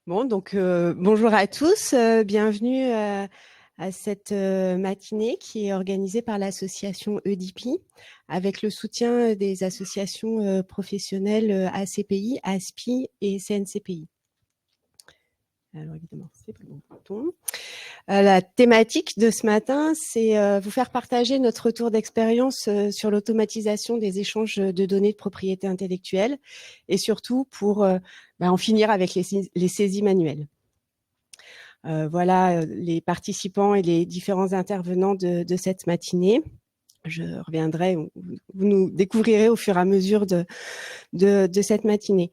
Bon, donc bonjour à tous, bienvenue à cette matinée qui est organisée par l'association EDIPI avec le soutien des associations professionnelles ACPI, ASPI et CNCPI. Alors évidemment, c'est pas le bon bouton. La thématique de ce matin, c'est vous faire partager notre retour d'expérience sur l'automatisation des échanges de données de propriété intellectuelle et surtout pour en finir avec les saisies manuelles. Voilà les participants et les différents intervenants de cette matinée. Je reviendrai, vous nous découvrirez au fur et à mesure de cette matinée.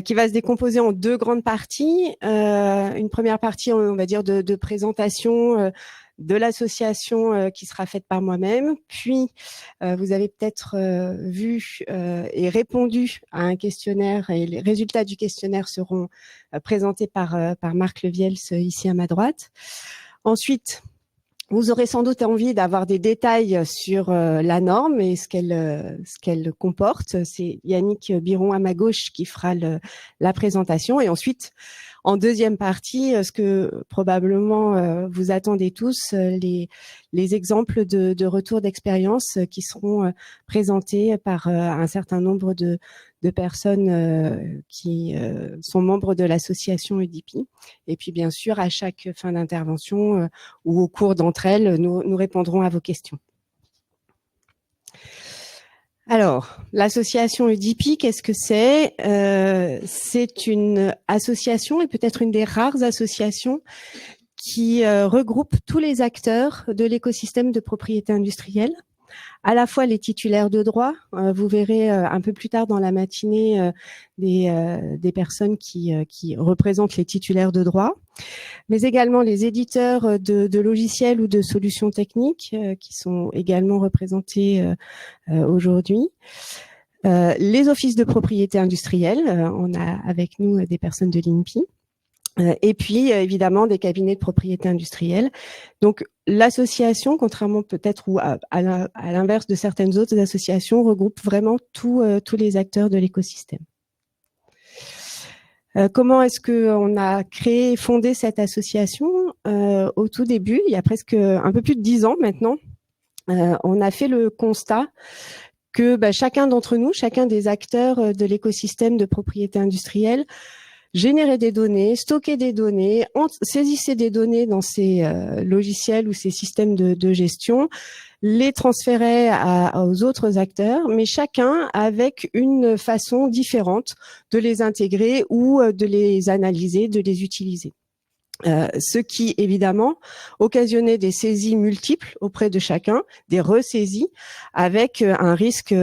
Qui va se décomposer en deux grandes parties. Une première partie, on va dire, de présentation de l'association qui sera faite par moi-même. Puis, vous avez peut-être vu et répondu à un questionnaire et les résultats du questionnaire seront présentés par Marc Leviels ici à ma droite. Ensuite, vous aurez sans doute envie d'avoir des détails sur la norme et ce qu'elle comporte. C'est Yannick Biron à ma gauche qui fera la présentation. Et ensuite, en deuxième partie, ce que probablement vous attendez tous, les exemples de retour d'expérience qui seront présentés par un certain nombre de personnes qui sont membres de l'association EDIPI. Et puis, bien sûr, à chaque fin d'intervention ou au cours d'entre elles, nous répondrons à vos questions. Alors, l'association EDIPI, qu'est-ce que c'est? C'est une association et peut-être une des rares associations qui regroupe tous les acteurs de l'écosystème de propriété industrielle, à la fois les titulaires de droit, vous verrez un peu plus tard dans la matinée des personnes qui représentent les titulaires de droit, mais également les éditeurs de logiciels ou de solutions techniques qui sont également représentés aujourd'hui. Les offices de propriété industrielle, on a avec nous des personnes de l'INPI. Et puis, évidemment, des cabinets de propriété industrielle. Donc, l'association, contrairement peut-être ou à l'inverse de certaines autres associations, regroupe vraiment tous les acteurs de l'écosystème. Comment est-ce qu'on a créé et fondé cette association? Au tout début, il y a presque un peu plus de 10 ans maintenant, on a fait le constat que chacun d'entre nous, chacun des acteurs de l'écosystème de propriété industrielle, générer des données, stocker des données, saisissait des données dans ces logiciels ou ces systèmes de gestion, les transférait aux autres acteurs, mais chacun avec une façon différente de les intégrer ou de les analyser, de les utiliser. Ce qui, évidemment, occasionnait des saisies multiples auprès de chacun, des ressaisies, avec un risque,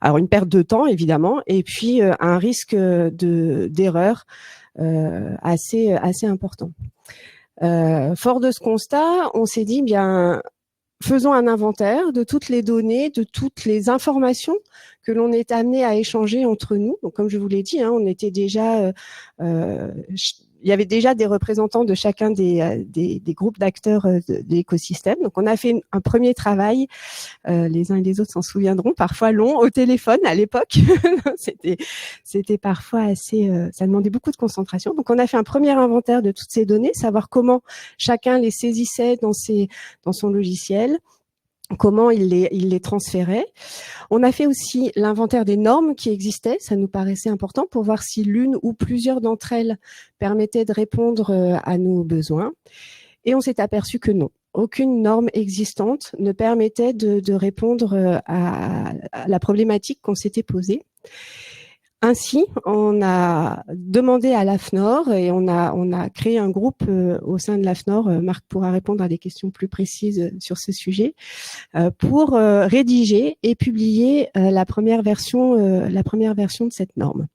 alors une perte de temps, évidemment, et puis un risque d'erreur assez important. Fort de ce constat, on s'est dit, bien, faisons un inventaire de toutes les données, de toutes les informations que l'on est amené à échanger entre nous. Donc, comme je vous l'ai dit, on était déjà il y avait déjà des représentants de chacun des groupes d'acteurs de l'écosystème. Donc, on a fait un premier travail, les uns et les autres s'en souviendront, parfois long, au téléphone à l'époque. C'était parfois assez, ça demandait beaucoup de concentration. Donc, on a fait un premier inventaire de toutes ces données, savoir comment chacun les saisissait dans son logiciel, comment il les transférait. On a fait aussi l'inventaire des normes qui existaient, ça nous paraissait important pour voir si l'une ou plusieurs d'entre elles permettaient de répondre à nos besoins. Et on s'est aperçu que non, aucune norme existante ne permettait de répondre à la problématique qu'on s'était posée. Ainsi, on a demandé à l'AFNOR et on a créé un groupe au sein de l'AFNOR, Marc pourra répondre à des questions plus précises sur ce sujet, pour rédiger et publier la première version de cette norme.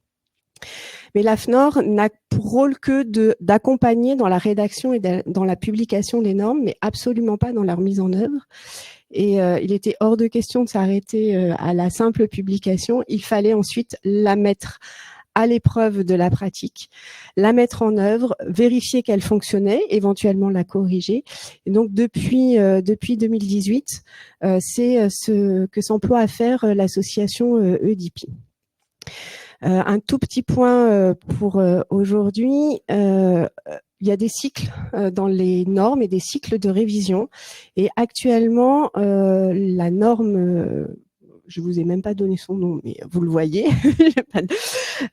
Mais l'AFNOR n'a pour rôle que d'accompagner dans la rédaction et dans la publication des normes, mais absolument pas dans leur mise en œuvre. et il était hors de question de s'arrêter à la simple publication. Il fallait ensuite la mettre à l'épreuve de la pratique, la mettre en œuvre, vérifier qu'elle fonctionnait, éventuellement la corriger. Et donc depuis 2018, c'est ce que s'emploie à faire l'association EDIPI. Un tout petit point pour aujourd'hui. Il y a des cycles dans les normes et des cycles de révision. Et actuellement, la norme, je vous ai même pas donné son nom, mais vous le voyez.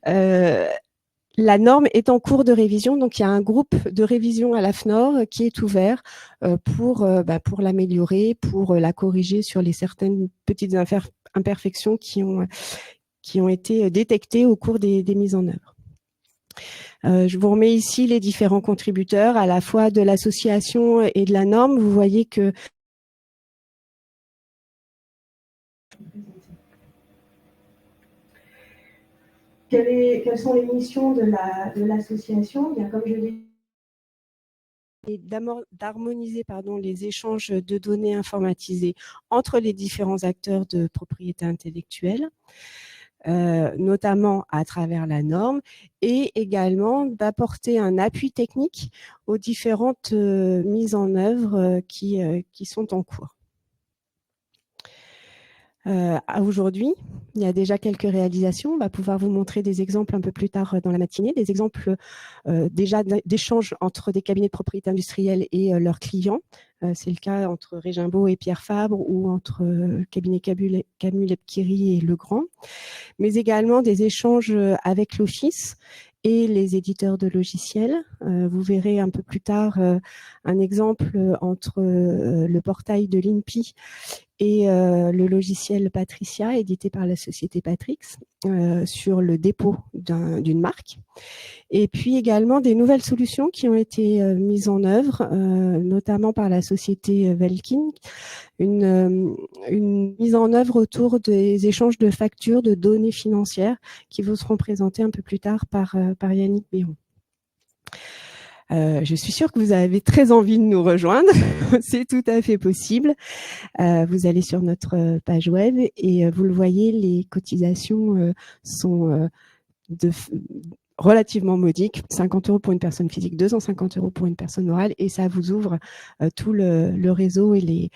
La norme est en cours de révision, donc il y a un groupe de révision à l'AFNOR qui est ouvert pour l'améliorer, pour la corriger sur les certaines petites imperfections qui ont été détectées au cours des mises en œuvre. Je vous remets ici les différents contributeurs, à la fois de l'association et de la norme. Vous voyez que quelles sont les missions de l'association? Bien, comme je l'ai dit, d'harmoniser les échanges de données informatisées entre les différents acteurs de propriété intellectuelle, notamment à travers la norme, et également d'apporter un appui technique aux différentes mises en œuvre qui sont en cours. Aujourd'hui, il y a déjà quelques réalisations. On va pouvoir vous montrer des exemples un peu plus tard dans la matinée, des exemples déjà d'échanges entre des cabinets de propriété industrielle et leurs clients. C'est le cas entre Régimbaud et Pierre Fabre, ou entre cabinet Camus-Lepkiri et Legrand, mais également des échanges avec l'Office et les éditeurs de logiciels. Vous verrez un peu plus tard un exemple entre le portail de l'INPI et le logiciel Patricia, édité par la société Patrix, sur le dépôt d'une marque. Et puis également des nouvelles solutions qui ont été mises en œuvre, notamment par la société Velkin, une mise en œuvre autour des échanges de factures, de données financières, qui vous seront présentées un peu plus tard par Yannick Béron. Je suis sûre que vous avez très envie de nous rejoindre, c'est tout à fait possible. Vous allez sur notre page web et vous le voyez, les cotisations sont relativement modiques, 50 € pour une personne physique, 250 € pour une personne morale, et ça vous ouvre tout le réseau et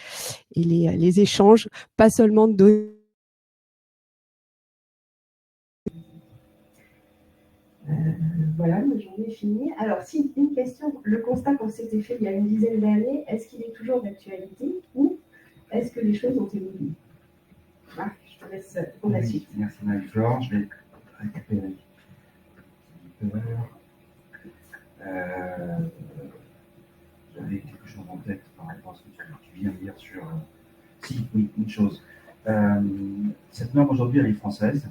les échanges, pas seulement de données. Voilà, ma journée est finie. Alors, si une question, le constat qu'on s'était fait il y a une dizaine d'années, est-ce qu'il est toujours d'actualité ou est-ce que les choses ont évolué? Marc, je te laisse pour la suite. Merci Marie-Flore, je vais récupérer. J'avais quelque chose en tête par rapport à ce que tu viens de dire sur... Si, oui, une chose. Cette norme aujourd'hui, elle est française.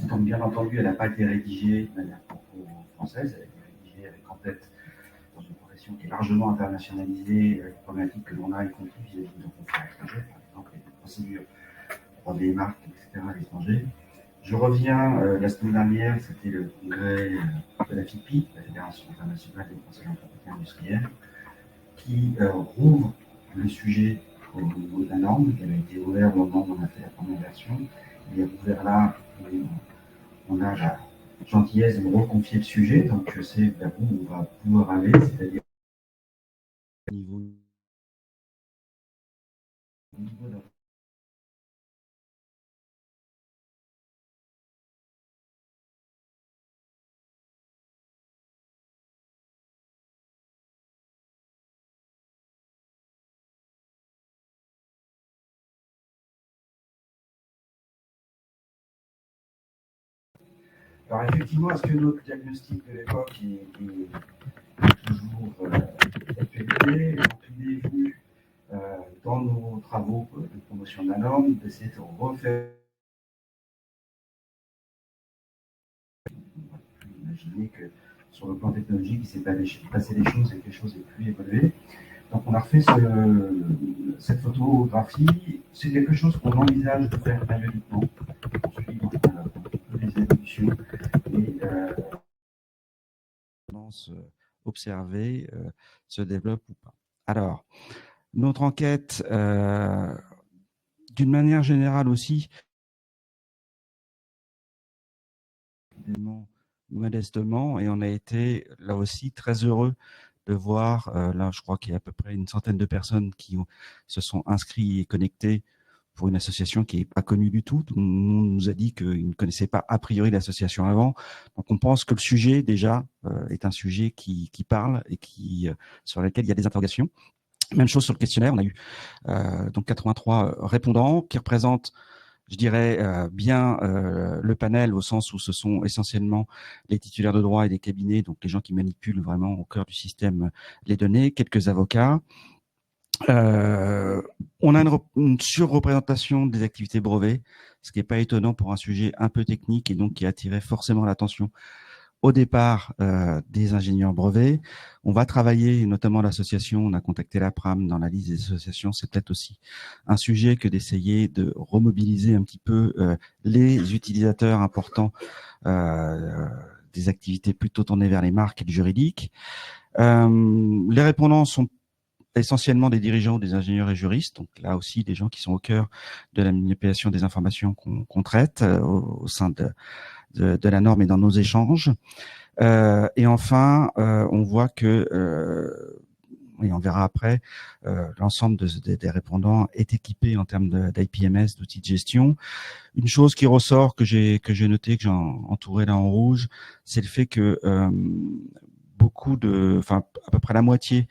Donc, bien entendu, elle n'a pas été rédigée de manière française, elle a été rédigée avec en tête dans une profession qui est largement internationalisée, avec les problématiques que l'on a, y compris vis-à-vis de nos confrères étrangers, par exemple, les procédures pour des marques, etc., à l'étranger. Je reviens, la semaine dernière, c'était le congrès de la FIPI, la Fédération internationale des conseils en propriété industrielle, qui rouvre le sujet au niveau de la norme, qui avait été ouvert au moment où on a fait la première version. Il est ouvert là, on a la gentillesse de me reconfier le sujet, donc je sais vers où on va pouvoir aller, c'est-à-dire au niveau de... Alors effectivement, est-ce que notre diagnostic de l'époque est toujours d'actualité? On est vu dans nos travaux de promotion de la norme d'essayer de refaire. Imaginer que sur le plan technologique, il s'est passé des choses et que les choses aient pu évoluer. Donc on a refait cette photographie. C'est quelque chose qu'on envisage de faire périodiquement, pour suivre les évolutions et observer se développe ou pas. Alors, notre enquête, d'une manière générale aussi, modestement, et on a été là aussi très heureux de voir, là je crois qu'il y a à peu près une centaine de personnes qui se sont inscrits et connectés pour une association qui n'est pas connue du tout. Tout le monde nous a dit qu'ils ne connaissaient pas a priori l'association avant. Donc on pense que le sujet déjà est un sujet qui parle et sur lequel il y a des interrogations. Même chose sur le questionnaire, on a eu donc 83 répondants qui représentent, je dirais, bien le panel au sens où ce sont essentiellement les titulaires de droit et des cabinets, donc les gens qui manipulent vraiment au cœur du système les données, quelques avocats. On a une surreprésentation des activités brevets, ce qui n'est pas étonnant pour un sujet un peu technique et donc qui a attiré forcément l'attention au départ des ingénieurs brevets. On va travailler, notamment l'association, on a contacté la PRAM dans la liste des associations, c'est peut-être aussi un sujet que d'essayer de remobiliser un petit peu les utilisateurs importants des activités plutôt tournées vers les marques et le juridique. Les répondants sont essentiellement des dirigeants, des ingénieurs et juristes, donc là aussi des gens qui sont au cœur de la manipulation des informations qu'on traite au sein de la norme et dans nos échanges. Et enfin, on voit que, et on verra après, l'ensemble des répondants est équipé en termes d'IPMS, d'outils de gestion. Une chose qui ressort, que j'ai noté, que j'ai entouré là en rouge, c'est le fait que à peu près la moitié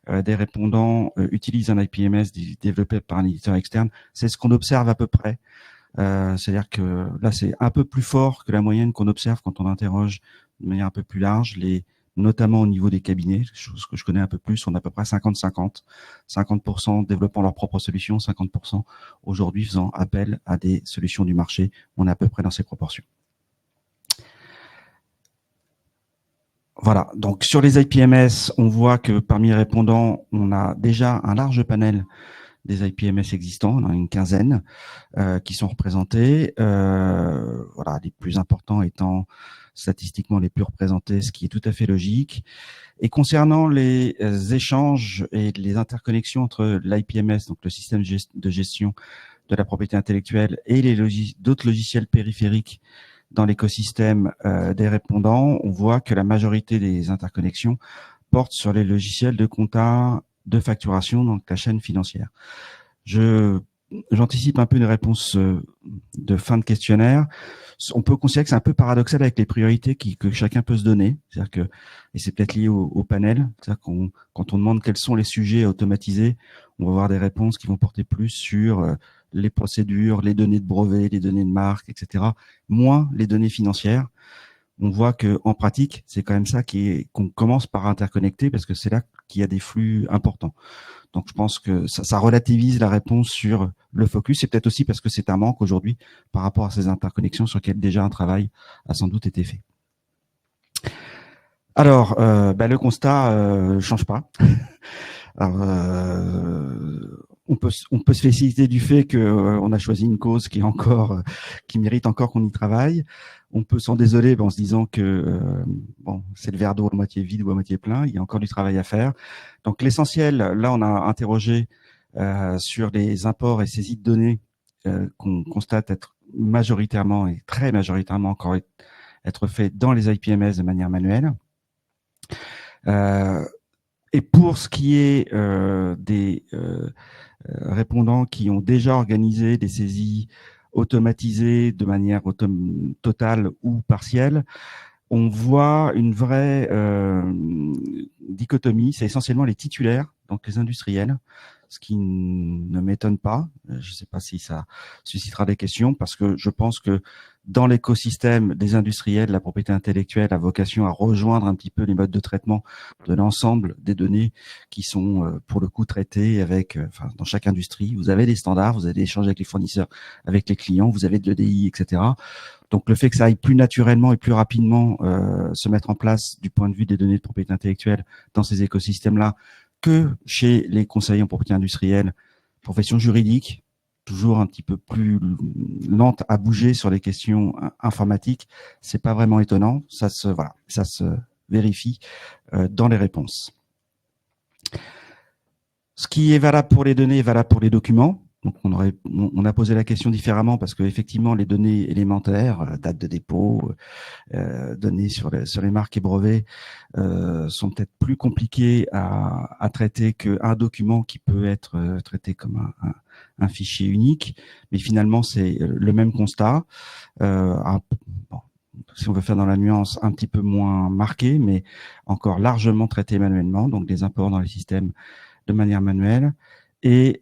des répondants utilisent un IPMS développé par un éditeur externe. C'est ce qu'on observe à peu près. C'est-à-dire que là, c'est un peu plus fort que la moyenne qu'on observe quand on interroge de manière un peu plus large, notamment au niveau des cabinets, chose que je connais un peu plus, on a à peu près 50-50. 50% développant leurs propres solutions, 50% aujourd'hui faisant appel à des solutions du marché. On est à peu près dans ces proportions. Voilà, donc sur les IPMS, on voit que parmi les répondants, on a déjà un large panel des IPMS existants, on en a une quinzaine qui sont représentés. Voilà, les plus importants étant statistiquement les plus représentés, ce qui est tout à fait logique. Et concernant les échanges et les interconnexions entre l'IPMS, donc le système de gestion de la propriété intellectuelle, et d'autres logiciels périphériques dans l'écosystème des répondants, on voit que la majorité des interconnexions portent sur les logiciels de compta, de facturation, donc la chaîne financière. J'anticipe un peu une réponse de fin de questionnaire. On peut considérer que c'est un peu paradoxal avec les priorités que chacun peut se donner. C'est-à-dire que, et c'est peut-être lié au panel, c'est-à-dire quand on demande quels sont les sujets à automatiser, on va avoir des réponses qui vont porter plus sur les procédures, les données de brevets, les données de marque, etc., moins les données financières. On voit que en pratique, c'est quand même ça qu'on commence par interconnecter parce que c'est là qu'il y a des flux importants. Donc, je pense que ça relativise la réponse sur le focus. C'est peut-être aussi parce que c'est un manque aujourd'hui par rapport à ces interconnexions sur lesquelles déjà un travail a sans doute été fait. Alors, le constat change pas. Alors, on peut se féliciter du fait qu'on a choisi une cause qui mérite encore qu'on y travaille. On peut s'en désoler en se disant que c'est le verre d'eau à moitié vide ou à moitié plein. Il y a encore du travail à faire. Donc l'essentiel, là, on a interrogé sur les imports et saisies de données qu'on constate être majoritairement et très majoritairement encore être fait dans les IPMS de manière manuelle. Et pour ce qui est des répondants qui ont déjà organisé des saisies automatisées de manière totale ou partielle, on voit une vraie dichotomie. C'est essentiellement les titulaires, donc les industriels, ce qui ne m'étonne pas. Je ne sais pas si ça suscitera des questions, parce que je pense que dans l'écosystème des industriels, la propriété intellectuelle a vocation à rejoindre un petit peu les modes de traitement de l'ensemble des données qui sont pour le coup traitées dans chaque industrie. Vous avez des standards, vous avez des échanges avec les fournisseurs, avec les clients, vous avez de l'EDI, etc. Donc le fait que ça aille plus naturellement et plus rapidement se mettre en place du point de vue des données de propriété intellectuelle dans ces écosystèmes-là que chez les conseillers en propriété industrielle, profession juridique, toujours un petit peu plus lente à bouger sur les questions informatiques, c'est pas vraiment étonnant. Ça se vérifie dans les réponses. Ce qui est valable pour les données est valable pour les documents. Donc on a posé la question différemment parce que effectivement les données élémentaires, date de dépôt, données sur les marques et brevets, sont peut-être plus compliquées à traiter qu'un document qui peut être traité comme un fichier unique. Mais finalement c'est le même constat. Bon, si on veut faire dans la nuance, un petit peu moins marqué, mais encore largement traité manuellement, donc des imports dans les systèmes de manière manuelle. Et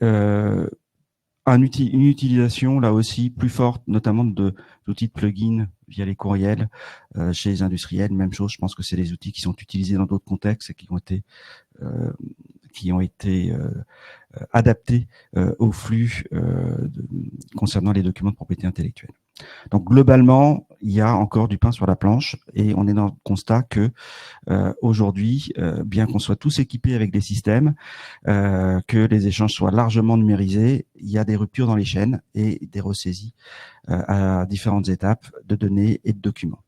une utilisation là aussi plus forte, notamment d'outils de plugins via les courriels chez les industriels. Même chose, je pense que c'est des outils qui sont utilisés dans d'autres contextes et qui ont été adaptés au flux concernant les documents de propriété intellectuelle. Donc globalement, il y a encore du pain sur la planche et on est dans le constat que aujourd'hui, bien qu'on soit tous équipés avec des systèmes, que les échanges soient largement numérisés, il y a des ruptures dans les chaînes et des ressaisies à différentes étapes de données et de documents.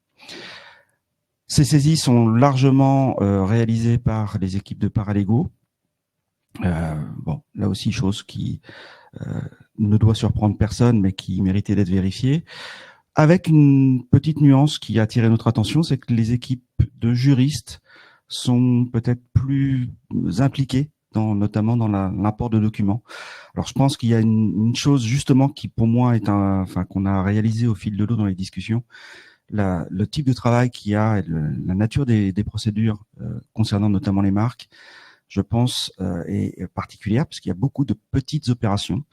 Ces saisies sont largement réalisées par les équipes de paralégaux. Bon, là aussi, chose qui ne doit surprendre personne, mais qui méritait d'être vérifiée. Avec une petite nuance qui a attiré notre attention, c'est que les équipes de juristes sont peut-être plus impliquées, notamment dans l'apport de documents. Alors, je pense qu'il y a une chose justement qui, pour moi, qu'on a réalisé au fil de l'eau dans les discussions, le type de travail qu'il y a, la nature des procédures concernant notamment les marques, je pense, est particulière parce qu'il y a beaucoup de petites opérations.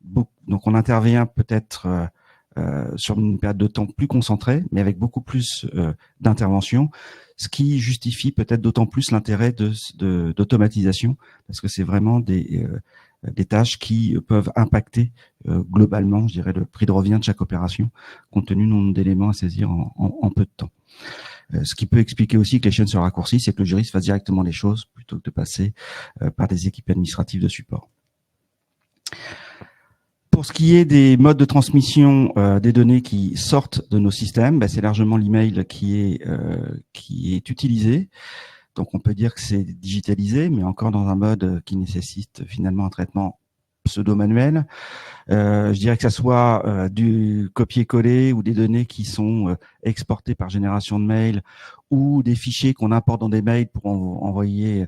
Donc, on intervient peut-être sur une période de temps plus concentrée, mais avec beaucoup plus d'intervention, ce qui justifie peut-être d'autant plus l'intérêt d'automatisation, parce que c'est vraiment des tâches qui peuvent impacter globalement, je dirais, le prix de revient de chaque opération, compte tenu du nombre d'éléments à saisir en peu de temps. Ce qui peut expliquer aussi que les chaînes se raccourcissent et que le juriste fasse directement les choses plutôt que de passer par des équipes administratives de support. Pour ce qui est des modes de transmission des données qui sortent de nos systèmes, c'est largement l'email qui est utilisé. Donc on peut dire que c'est digitalisé, mais encore dans un mode qui nécessite finalement un traitement pseudo-manuel. Je dirais que ça soit du copier-coller ou des données qui sont exportées par génération de mails ou des fichiers qu'on importe dans des mails pour envoyer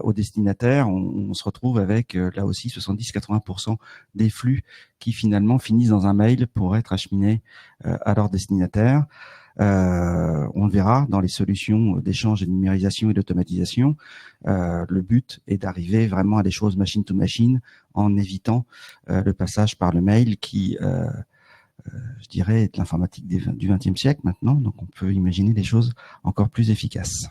au destinataire, on se retrouve avec là aussi 70-80% des flux qui finalement finissent dans un mail pour être acheminés à leur destinataire. On le verra dans les solutions d'échange et de numérisation et d'automatisation. Le but est d'arriver vraiment à des choses machine to machine en évitant le passage par le mail qui, je dirais, est l'informatique du XXe siècle maintenant. Donc, on peut imaginer des choses encore plus efficaces.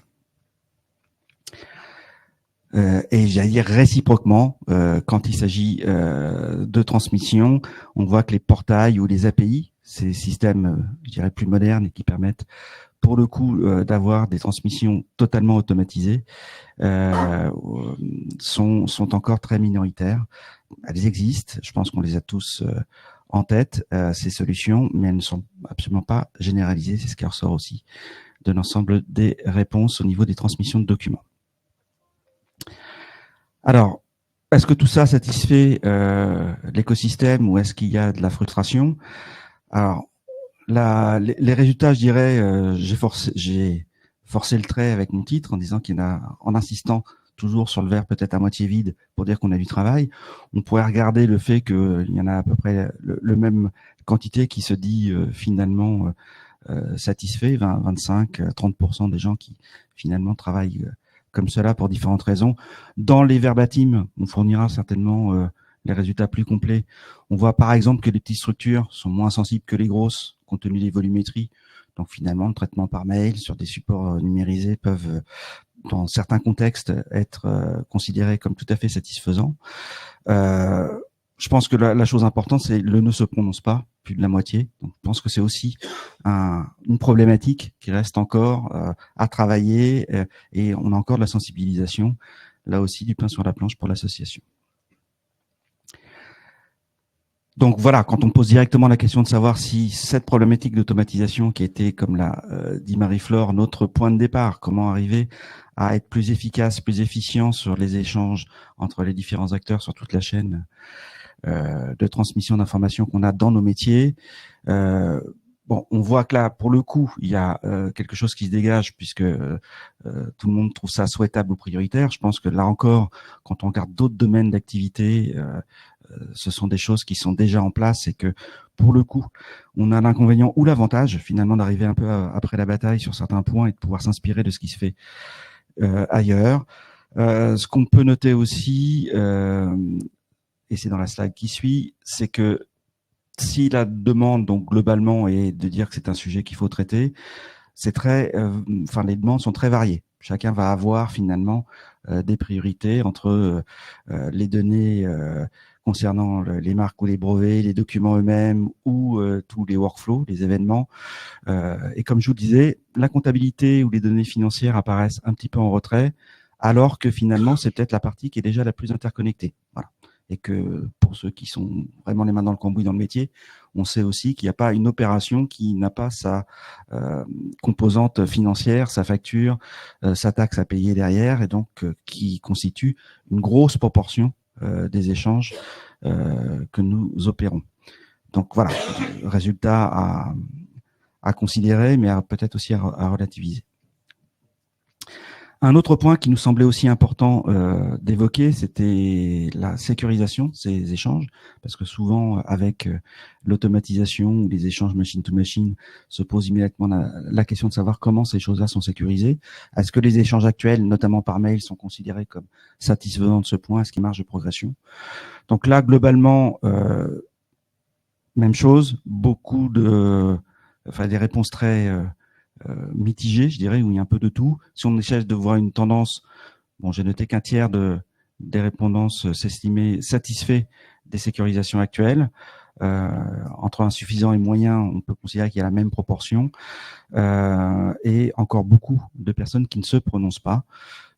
Et j'allais dire réciproquement, quand il s'agit de transmission, on voit que les portails ou les API, ces systèmes, je dirais, plus modernes et qui permettent pour le coup d'avoir des transmissions totalement automatisées, sont encore très minoritaires. Elles existent, je pense qu'on les a tous en tête, ces solutions, mais elles ne sont absolument pas généralisées. C'est ce qui ressort aussi de l'ensemble des réponses au niveau des transmissions de documents. Alors, est-ce que tout ça satisfait l'écosystème ou est-ce qu'il y a de la frustration? Alors, les résultats, je dirais, j'ai forcé le trait avec mon titre en disant qu'il y en a, en insistant toujours sur le verre peut-être à moitié vide pour dire qu'on a du travail. On pourrait regarder le fait qu'il y en a à peu près le même quantité qui se dit finalement satisfait, 20, 25, 30% des gens qui finalement travaillent comme cela pour différentes raisons. Dans les verbatims, on fournira certainement les résultats plus complets. On voit par exemple que les petites structures sont moins sensibles que les grosses, compte tenu des volumétries. Donc finalement, le traitement par mail sur des supports numérisés peuvent, dans certains contextes, être considérés comme tout à fait satisfaisants. Je pense que la chose importante, c'est le ne se prononce pas, plus de la moitié. Donc, je pense que c'est aussi une problématique qui reste encore à travailler et on a encore de la sensibilisation, là aussi du pain sur la planche pour l'association. Donc voilà, quand on pose directement la question de savoir si cette problématique d'automatisation qui était, comme l'a dit Marie-Flore, notre point de départ, comment arriver à être plus efficace, plus efficient sur les échanges entre les différents acteurs sur toute la chaîne de transmission d'informations qu'on a dans nos métiers. Bon, on voit que là, pour le coup, il y a quelque chose qui se dégage puisque tout le monde trouve ça souhaitable ou prioritaire. Je pense que là encore, quand on regarde d'autres domaines d'activité, ce sont des choses qui sont déjà en place et que, pour le coup, on a l'inconvénient ou l'avantage finalement d'arriver un peu après la bataille sur certains points et de pouvoir s'inspirer de ce qui se fait ailleurs. Ce qu'on peut noter aussi, et c'est dans la slide qui suit, c'est que si la demande, donc globalement, est de dire que c'est un sujet qu'il faut traiter, c'est très, les demandes sont très variées. Chacun va avoir finalement des priorités entre les données concernant les marques ou les brevets, les documents eux-mêmes ou tous les workflows, les événements. Et comme je vous le disais, la comptabilité ou les données financières apparaissent un petit peu en retrait, alors que finalement, c'est peut-être la partie qui est déjà la plus interconnectée. Voilà. Et que pour ceux qui sont vraiment les mains dans le cambouis dans le métier, on sait aussi qu'il n'y a pas une opération qui n'a pas sa composante financière, sa facture, sa taxe à payer derrière, et donc qui constitue une grosse proportion des échanges que nous opérons. Donc voilà, résultat à considérer, mais peut-être aussi à relativiser. Un autre point qui nous semblait aussi important d'évoquer, c'était la sécurisation de ces échanges, parce que souvent, avec l'automatisation ou les échanges machine-to-machine, se pose immédiatement la question de savoir comment ces choses-là sont sécurisées. Est-ce que les échanges actuels, notamment par mail, sont considérés comme satisfaisants de ce point? Est-ce qu'il y a marge de progression? Donc là, globalement, même chose, beaucoup des réponses très mitigées, je dirais, où il y a un peu de tout. Si on essaie de voir une tendance, bon, j'ai noté qu'un tiers des répondants s'estimaient satisfaits des sécurisations actuelles. Entre insuffisant et moyen, on peut considérer qu'il y a la même proportion. Et encore beaucoup de personnes qui ne se prononcent pas.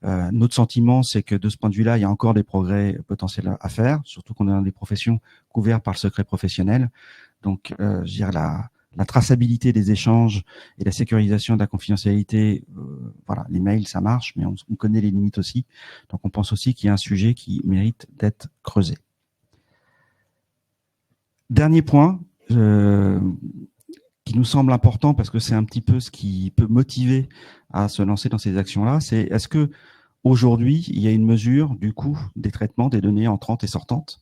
Notre sentiment, c'est que de ce point de vue-là, il y a encore des progrès potentiels à faire, surtout qu'on est dans des professions couvertes par le secret professionnel. Donc, je dirais la traçabilité des échanges et la sécurisation de la confidentialité, voilà, les mails, ça marche, mais on connaît les limites aussi. Donc, on pense aussi qu'il y a un sujet qui mérite d'être creusé. Dernier point, qui nous semble important parce que c'est un petit peu ce qui peut motiver à se lancer dans ces actions-là, c'est est-ce que aujourd'hui il y a une mesure du coût des traitements des données entrantes et sortantes,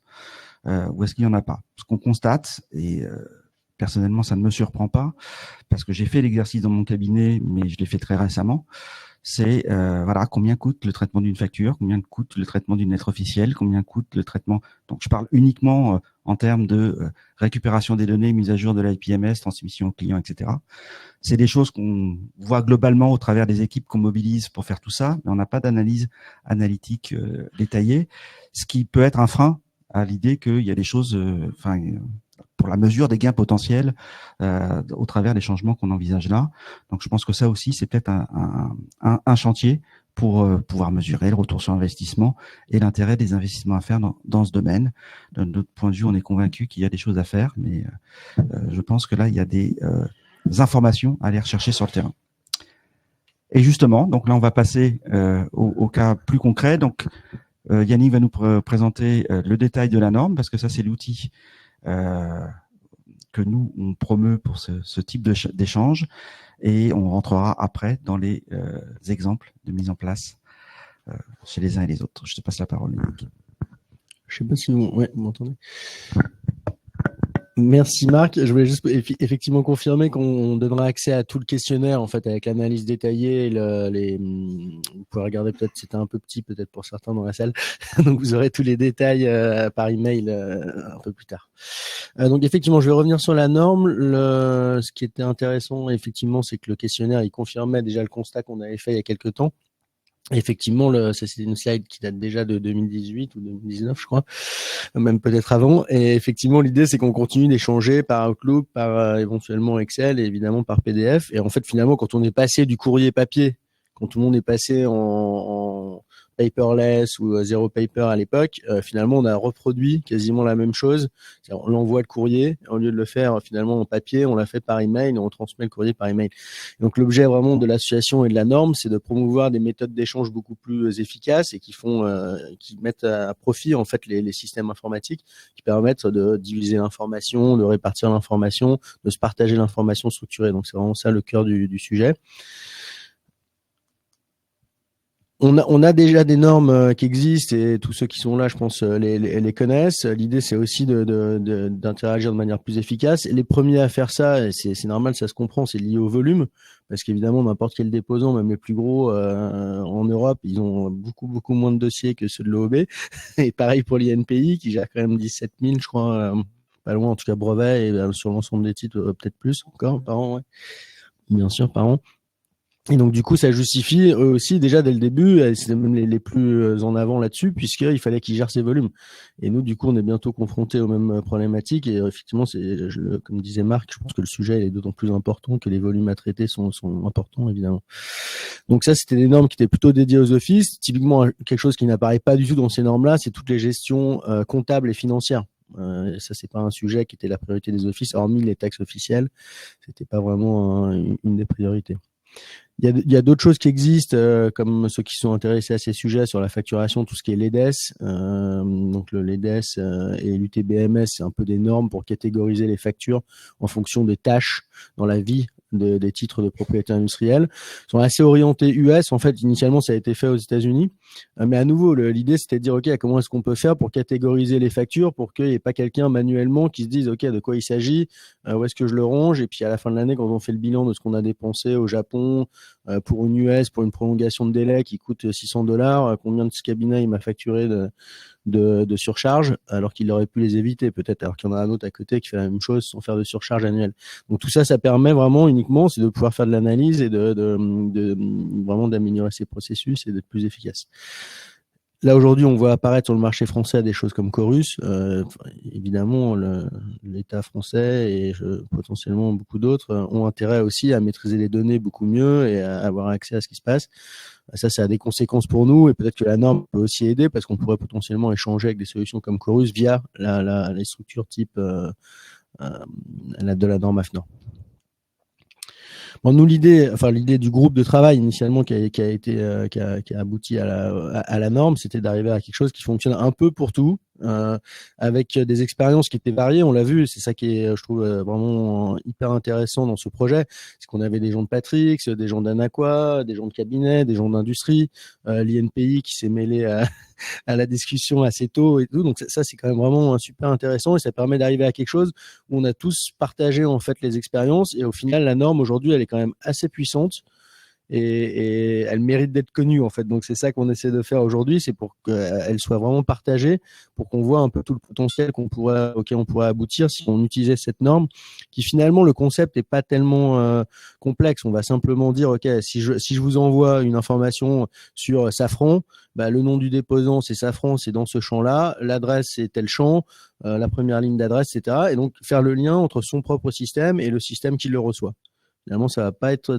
ou est-ce qu'il n'y en a pas? Ce qu'on constate, et personnellement ça ne me surprend pas, parce que j'ai fait l'exercice dans mon cabinet, mais je l'ai fait très récemment, c'est voilà, combien coûte le traitement d'une facture, combien coûte le traitement d'une lettre officielle, combien coûte le traitement. Donc je parle uniquement en termes de récupération des données, mise à jour de l'IPMS, transmission au client, etc. C'est des choses qu'on voit globalement au travers des équipes qu'on mobilise pour faire tout ça, mais on n'a pas d'analyse analytique détaillée, ce qui peut être un frein à l'idée qu'il y a des choses, pour la mesure des gains potentiels au travers des changements qu'on envisage là. Donc, je pense que ça aussi, c'est peut-être un chantier pour pouvoir mesurer le retour sur investissement et l'intérêt des investissements à faire dans ce domaine. De notre point de vue, on est convaincu qu'il y a des choses à faire, mais je pense que là, il y a des informations à aller rechercher sur le terrain. Et justement, donc là, on va passer au cas plus concret. Donc, Yannick va nous présenter le détail de la norme, parce que ça, c'est l'outil que nous, on promeut pour ce type d'échange, et on rentrera après dans les exemples de mise en place chez les uns et les autres. Je te passe la parole, Yannick. Je ne sais pas si vous m'entendez. Merci Marc. Je voulais juste effectivement confirmer qu'on donnera accès à tout le questionnaire en fait avec l'analyse détaillée et vous pouvez regarder, peut-être c'était un peu petit peut-être pour certains dans la salle, donc vous aurez tous les détails par email un peu plus tard. Donc effectivement, je vais revenir sur la norme. Ce qui était intéressant effectivement, c'est que le questionnaire il confirmait déjà le constat qu'on avait fait il y a quelques temps. Effectivement, c'est une slide qui date déjà de 2018 ou 2019, je crois, même peut-être avant. Et effectivement, l'idée, c'est qu'on continue d'échanger par Outlook, par éventuellement Excel et évidemment par PDF. Et en fait, finalement, quand on est passé du courrier papier, quand tout le monde est passé paperless ou zéro paper à l'époque, finalement, on a reproduit quasiment la même chose. C'est-à-dire, on l'envoie le courrier, au lieu de le faire finalement en papier, on l'a fait par email et on transmet le courrier par email. Donc, l'objet vraiment de l'association et de la norme, c'est de promouvoir des méthodes d'échange beaucoup plus efficaces et qui mettent à profit en fait les systèmes informatiques, qui permettent de diviser l'information, de répartir l'information, de se partager l'information structurée. Donc, c'est vraiment ça le cœur du sujet. On a déjà des normes qui existent et tous ceux qui sont là, je pense, les connaissent. L'idée, c'est aussi d'interagir de manière plus efficace. Et les premiers à faire ça, et c'est normal, ça se comprend, c'est lié au volume, parce qu'évidemment, n'importe quel déposant, même les plus gros en Europe, ils ont beaucoup moins de dossiers que ceux de l'OOB. Et pareil pour l'INPI, qui gère quand même 17 000, je crois, pas loin, en tout cas brevets, et sur l'ensemble des titres, peut-être plus encore par an, ouais. Bien sûr, par an. Et donc, du coup, ça justifie eux aussi, déjà dès le début, c'est même les plus en avant là-dessus, puisqu'il fallait qu'ils gèrent ces volumes. Et nous, du coup, on est bientôt confrontés aux mêmes problématiques. Et effectivement, comme disait Marc, je pense que le sujet est d'autant plus important que les volumes à traiter sont importants, évidemment. Donc ça, c'était des normes qui étaient plutôt dédiées aux offices. Typiquement, quelque chose qui n'apparaît pas du tout dans ces normes-là, c'est toutes les gestions comptables et financières. Ça, c'est pas un sujet qui était la priorité des offices, hormis les taxes officielles. C'était pas vraiment une des priorités. Il y a d'autres choses qui existent, comme ceux qui sont intéressés à ces sujets sur la facturation, tout ce qui est l'EDES. Donc le l'EDES et l'UTBMS, c'est un peu des normes pour catégoriser les factures en fonction des tâches dans la vie des titres de propriété industrielle. Ils sont assez orientés US. En fait, initialement, ça a été fait aux États-Unis. Mais à nouveau, l'idée, c'était de dire, OK, comment est-ce qu'on peut faire pour catégoriser les factures pour qu'il n'y ait pas quelqu'un manuellement qui se dise, OK, de quoi il s'agit, où est-ce que je le range? Et puis, à la fin de l'année, quand on fait le bilan de ce qu'on a dépensé au Japon, pour une US, pour une prolongation de délai qui coûte $600, combien de ce cabinet il m'a facturé de surcharge, alors qu'il aurait pu les éviter peut-être, alors qu'il y en a un autre à côté qui fait la même chose sans faire de surcharge annuelle. Donc tout ça, ça permet vraiment uniquement, c'est de pouvoir faire de l'analyse et de vraiment d'améliorer ces processus et d'être plus efficace. Là, aujourd'hui, on voit apparaître sur le marché français des choses comme Chorus. Évidemment, l'État français et potentiellement beaucoup d'autres ont intérêt aussi à maîtriser les données beaucoup mieux et à avoir accès à ce qui se passe. Ça a des conséquences pour nous et peut-être que la norme peut aussi aider parce qu'on pourrait potentiellement échanger avec des solutions comme Chorus via les structures type de la norme AFNOR. Bon, nous, l'idée du groupe de travail initialement qui a abouti à la norme, c'était d'arriver à quelque chose qui fonctionne un peu pour tout, avec des expériences qui étaient variées. On l'a vu, c'est ça qui est, je trouve, vraiment hyper intéressant dans ce projet, c'est qu'on avait des gens de Patrix, des gens d'Anaqua, des gens de cabinet, des gens d'industrie, l'INPI qui s'est mêlé à la discussion assez tôt et tout. Donc ça, c'est quand même vraiment super intéressant et ça permet d'arriver à quelque chose où on a tous partagé en fait les expériences et au final, la norme aujourd'hui, elle est quand même assez puissante. Et elle mérite d'être connue en fait. Donc c'est ça qu'on essaie de faire aujourd'hui, c'est pour qu'elle soit vraiment partagée, pour qu'on voit un peu tout le potentiel auquel on pourrait aboutir si on utilisait cette norme, qui finalement le concept est pas tellement complexe. On va simplement dire ok, si je vous envoie une information sur Safran, le nom du déposant c'est Safran, c'est dans ce champ-là, l'adresse c'est tel champ, la première ligne d'adresse, etc. Et donc faire le lien entre son propre système et le système qui le reçoit. Finalement, ça va pas être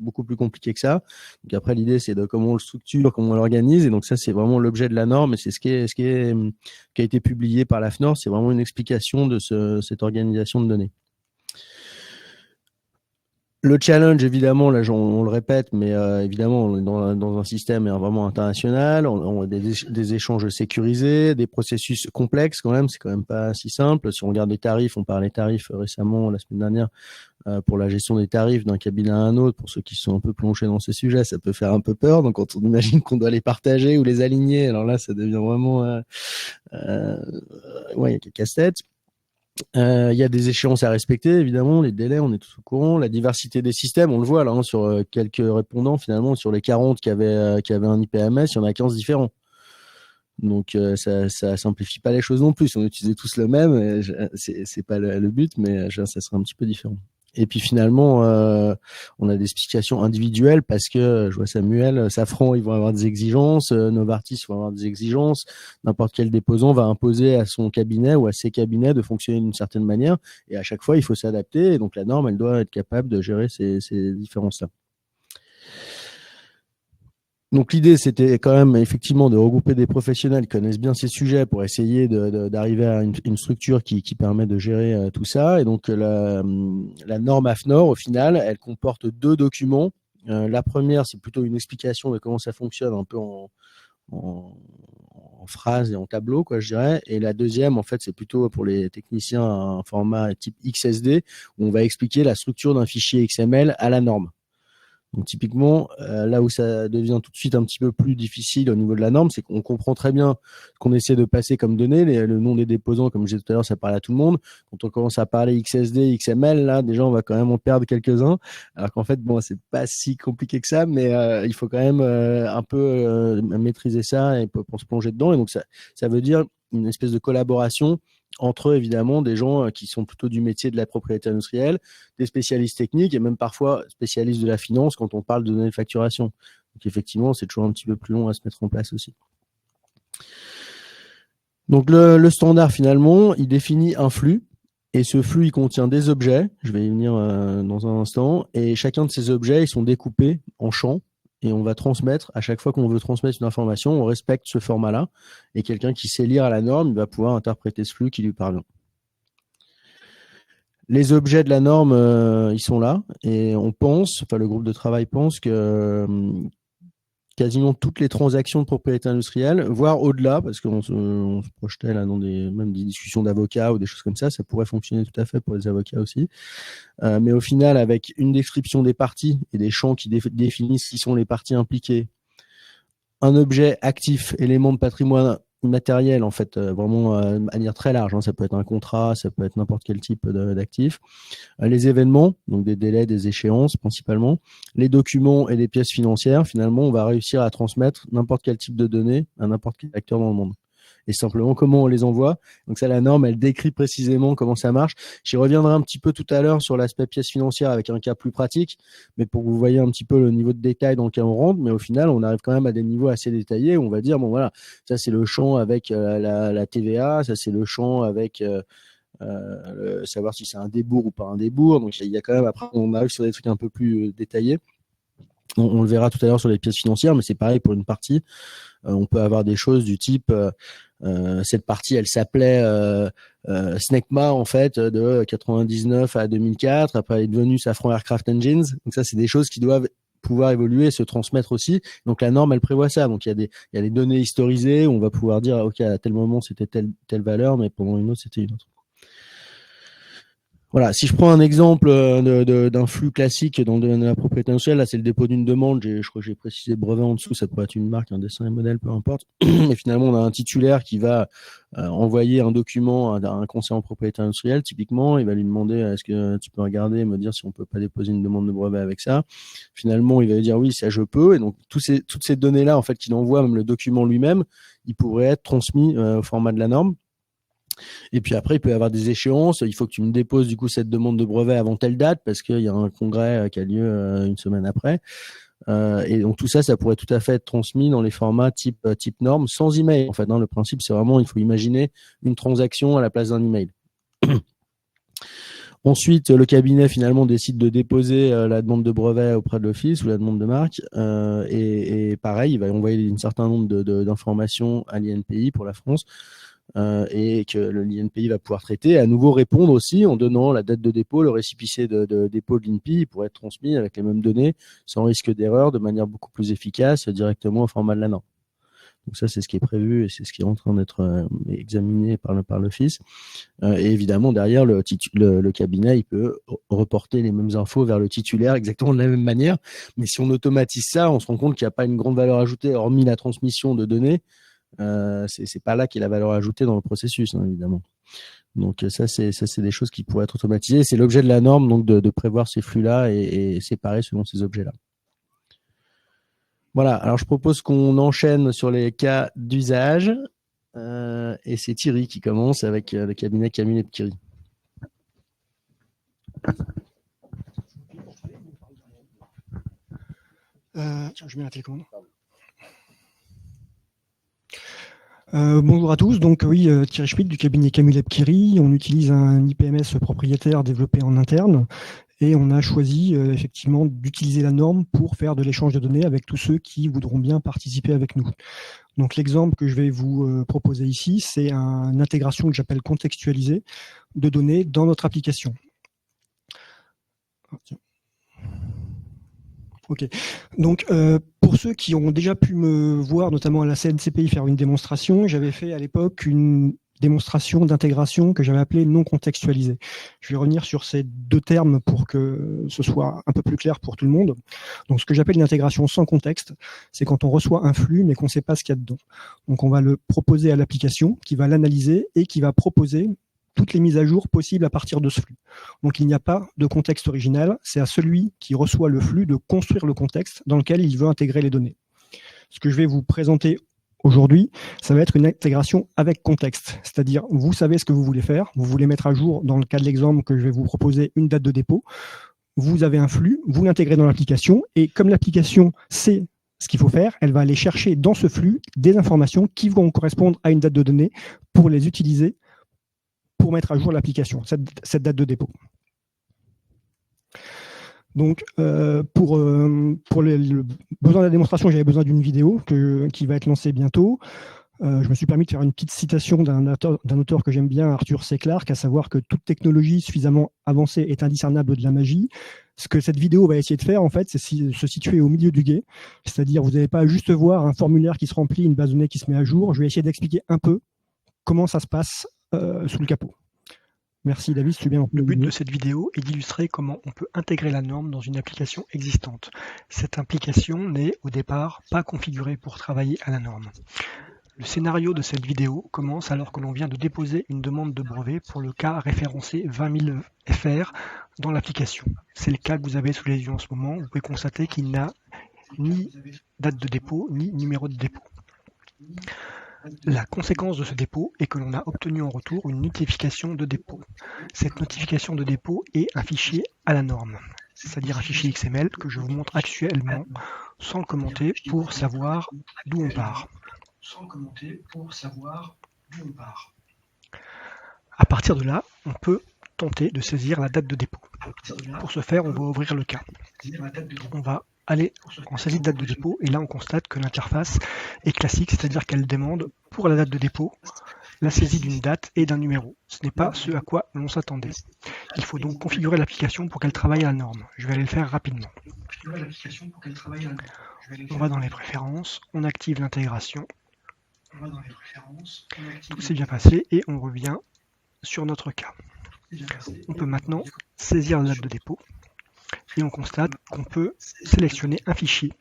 beaucoup plus compliqué que ça. Donc après, l'idée, c'est de comment on le structure, comment on l'organise. Et donc ça, c'est vraiment l'objet de la norme et c'est ce qui a été publié par l'AFNOR. C'est vraiment une explication de cette organisation de données. Le challenge, évidemment, là, on le répète, mais évidemment, on est dans un système vraiment international, on a des échanges sécurisés, des processus complexes quand même, c'est quand même pas si simple. Si on regarde les tarifs, on parlait tarifs récemment, la semaine dernière, pour la gestion des tarifs d'un cabinet à un autre, pour ceux qui sont un peu plongés dans ces sujets, ça peut faire un peu peur. Donc, quand on imagine qu'on doit les partager ou les aligner, alors là, ça devient vraiment, il y a quelques casse-têtes. Il y a des échéances à respecter, évidemment, les délais, on est tous au courant, la diversité des systèmes, on le voit là, sur quelques répondants, finalement, sur les 40 qui avaient un IPMS, il y en a 15 différents. Donc ça simplifie pas les choses non plus. Si on utilisait tous le même, c'est pas le but, mais ça serait un petit peu différent. Et puis finalement, on a des spécifications individuelles parce que je vois Samuel, Safran, ils vont avoir des exigences, Novartis vont avoir des exigences, n'importe quel déposant va imposer à son cabinet ou à ses cabinets de fonctionner d'une certaine manière et à chaque fois, il faut s'adapter et donc la norme, elle doit être capable de gérer ces différences-là. Donc l'idée, c'était quand même effectivement de regrouper des professionnels qui connaissent bien ces sujets pour essayer d'arriver à une structure qui permet de gérer tout ça. Et donc la norme AFNOR, au final, elle comporte 2 documents. La première, c'est plutôt une explication de comment ça fonctionne, un peu en phrases et en tableau, quoi, je dirais. Et la deuxième, en fait, c'est plutôt pour les techniciens un format type XSD, où on va expliquer la structure d'un fichier XML à la norme. Donc typiquement, là où ça devient tout de suite un petit peu plus difficile au niveau de la norme, c'est qu'on comprend très bien ce qu'on essaie de passer comme données, le nom des déposants, comme je disais tout à l'heure, ça parle à tout le monde. Quand on commence à parler XSD, XML, là, déjà, on va quand même en perdre quelques-uns. Alors qu'en fait, bon, c'est pas si compliqué que ça, mais il faut quand même un peu maîtriser ça et pour se plonger dedans. Et donc, ça veut dire une espèce de collaboration entre évidemment des gens qui sont plutôt du métier de la propriété industrielle, des spécialistes techniques et même parfois spécialistes de la finance quand on parle de données de facturation. Donc effectivement, c'est toujours un petit peu plus long à se mettre en place aussi. Donc le standard finalement, il définit un flux et ce flux il contient des objets, je vais y venir dans un instant, et chacun de ces objets ils sont découpés en champs. Et on va transmettre, à chaque fois qu'on veut transmettre une information, on respecte ce format-là. Et quelqu'un qui sait lire à la norme, il va pouvoir interpréter ce flux qui lui parvient. Les objets de la norme, ils sont là. Et on pense, enfin le groupe de travail pense que quasiment toutes les transactions de propriété industrielle, voire au-delà, parce qu'on se projetait là dans même des discussions d'avocats ou des choses comme ça pourrait fonctionner tout à fait pour les avocats aussi. Mais au final, avec une description des parties et des champs qui définissent qui sont les parties impliquées, un objet actif, élément de patrimoine immatériel, en fait, vraiment de manière très large, hein, ça peut être un contrat, ça peut être n'importe quel type d'actif, les événements, donc des délais, des échéances principalement, les documents et les pièces financières, finalement, on va réussir à transmettre n'importe quel type de données à n'importe quel acteur dans le monde. Et simplement comment on les envoie. Donc ça, la norme, elle décrit précisément comment ça marche. J'y reviendrai un petit peu tout à l'heure sur l'aspect pièce financière avec un cas plus pratique, mais pour que vous voyez un petit peu le niveau de détail dans lequel on rentre. Mais au final, on arrive quand même à des niveaux assez détaillés où on va dire, bon voilà, ça c'est le champ avec la TVA, ça c'est le champ avec savoir si c'est un débours ou pas un débours. Donc il y a quand même, après, on arrive sur des trucs un peu plus détaillés. On le verra tout à l'heure sur les pièces financières, mais c'est pareil pour une partie. On peut avoir des choses du type cette partie, elle s'appelait SNECMA en fait de 99 à 2004. Après, elle est devenue Safran Aircraft Engines. Donc ça, c'est des choses qui doivent pouvoir évoluer et se transmettre aussi. Donc la norme, elle prévoit ça. Donc il y a des données historisées où on va pouvoir dire ok, à tel moment c'était telle valeur, mais pendant une autre c'était une autre. Voilà, si je prends un exemple d'un flux classique dans le domaine de la propriété industrielle, là c'est le dépôt d'une demande, je crois que j'ai précisé brevet en dessous, ça pourrait être une marque, un dessin, un modèle, peu importe. Mais finalement, on a un titulaire qui va envoyer un document à un conseiller en propriété industrielle, typiquement, il va lui demander est-ce que tu peux regarder et me dire si on peut pas déposer une demande de brevet avec ça. Finalement, il va lui dire oui, ça je peux. Et donc toutes ces données-là, en fait, qu'il envoie, même le document lui-même, il pourrait être transmis au format de la norme. Et puis après, il peut y avoir des échéances. Il faut que tu me déposes du coup cette demande de brevet avant telle date parce qu'il y a un congrès qui a lieu une semaine après. Et donc tout ça, ça pourrait tout à fait être transmis dans les formats type norme sans email. En fait, le principe, c'est vraiment, il faut imaginer une transaction à la place d'un email. Ensuite, le cabinet finalement décide de déposer la demande de brevet auprès de l'office ou la demande de marque. Et pareil, il va envoyer un certain nombre d'informations à l'INPI pour la France. Et que l'INPI va pouvoir traiter, et à nouveau répondre aussi en donnant la date de dépôt, le récépissé de dépôt de l'INPI pourrait être transmis avec les mêmes données, sans risque d'erreur, de manière beaucoup plus efficace, directement au format de la norme. Donc ça, c'est ce qui est prévu et c'est ce qui est en train d'être examiné par l'office. Et évidemment, derrière, le cabinet, il peut reporter les mêmes infos vers le titulaire exactement de la même manière. Mais si on automatise ça, on se rend compte qu'il n'y a pas une grande valeur ajoutée, hormis la transmission de données. C'est pas là qu'il y a la valeur ajoutée dans le processus, évidemment. Donc ça c'est des choses qui pourraient être automatisées. C'est l'objet de la norme, donc de prévoir ces flux-là et séparer selon ces objets-là. Voilà, alors je propose qu'on enchaîne sur les cas d'usage. Et c'est Thierry qui commence avec le cabinet Camille et Thierry. Tiens, je mets la télécommande. Bonjour à tous, donc oui, Thierry Schmidt du cabinet Camille Epkiri. On utilise un IPMS propriétaire développé en interne Et on a choisi effectivement d'utiliser la norme pour faire de l'échange de données avec tous ceux qui voudront bien participer avec nous. Donc l'exemple que je vais vous proposer ici, c'est une intégration que j'appelle contextualisée de données dans notre application. Ok. Donc pour ceux qui ont déjà pu me voir, notamment à la CNCPI, faire une démonstration, j'avais fait à l'époque une démonstration d'intégration que j'avais appelée non contextualisée. Je vais revenir sur ces deux termes pour que ce soit un peu plus clair pour tout le monde. Donc ce que j'appelle une intégration sans contexte, c'est quand on reçoit un flux mais qu'on ne sait pas ce qu'il y a dedans. Donc on va le proposer à l'application qui va l'analyser et qui va proposer toutes les mises à jour possibles à partir de ce flux. Donc il n'y a pas de contexte original, c'est à celui qui reçoit le flux de construire le contexte dans lequel il veut intégrer les données. Ce que je vais vous présenter aujourd'hui, ça va être une intégration avec contexte, c'est-à-dire vous savez ce que vous voulez faire, vous voulez mettre à jour, dans le cas de l'exemple que je vais vous proposer, une date de dépôt, vous avez un flux, vous l'intégrez dans l'application, et comme l'application sait ce qu'il faut faire, elle va aller chercher dans ce flux des informations qui vont correspondre à une date de données pour les utiliser pour mettre à jour l'application, cette date de dépôt. Donc, pour le besoin de la démonstration, j'avais besoin d'une vidéo qui va être lancée bientôt. Je me suis permis de faire une petite citation d'un auteur que j'aime bien, Arthur C. Clarke, à savoir que toute technologie suffisamment avancée est indiscernable de la magie. Ce que cette vidéo va essayer de faire, en fait, c'est se situer au milieu du gué. C'est-à-dire, vous n'allez pas juste voir un formulaire qui se remplit, une base de données qui se met à jour. Je vais essayer d'expliquer un peu comment ça se passe sous le capot. Merci David, tu bien. Le but de cette vidéo est d'illustrer comment on peut intégrer la norme dans une application existante. Cette application n'est au départ pas configurée pour travailler à la norme. Le scénario de cette vidéo commence alors que l'on vient de déposer une demande de brevet pour le cas référencé 20 000 FR dans l'application. C'est le cas que vous avez sous les yeux en ce moment. Vous pouvez constater qu'il n'a ni date de dépôt ni numéro de dépôt. La conséquence de ce dépôt est que l'on a obtenu en retour une notification de dépôt. Cette notification de dépôt est un fichier à la norme, c'est-à-dire un fichier XML que je vous montre actuellement sans le commenter pour savoir d'où on part. À partir de là, on peut tenter de saisir la date de dépôt. Pour ce faire, on va ouvrir le cas. On va aller en saisie de date de dépôt et là on constate que l'interface est classique, c'est-à-dire qu'elle demande pour la date de dépôt la saisie d'une date et d'un numéro. Ce n'est pas ce à quoi l'on s'attendait. Il faut donc configurer l'application pour qu'elle travaille à la norme. Je vais aller le faire rapidement. On va dans les préférences, on active l'intégration. Tout s'est bien passé et on revient sur notre cas. On peut maintenant saisir la date de dépôt. Et on constate qu'on peut sélectionner un fichier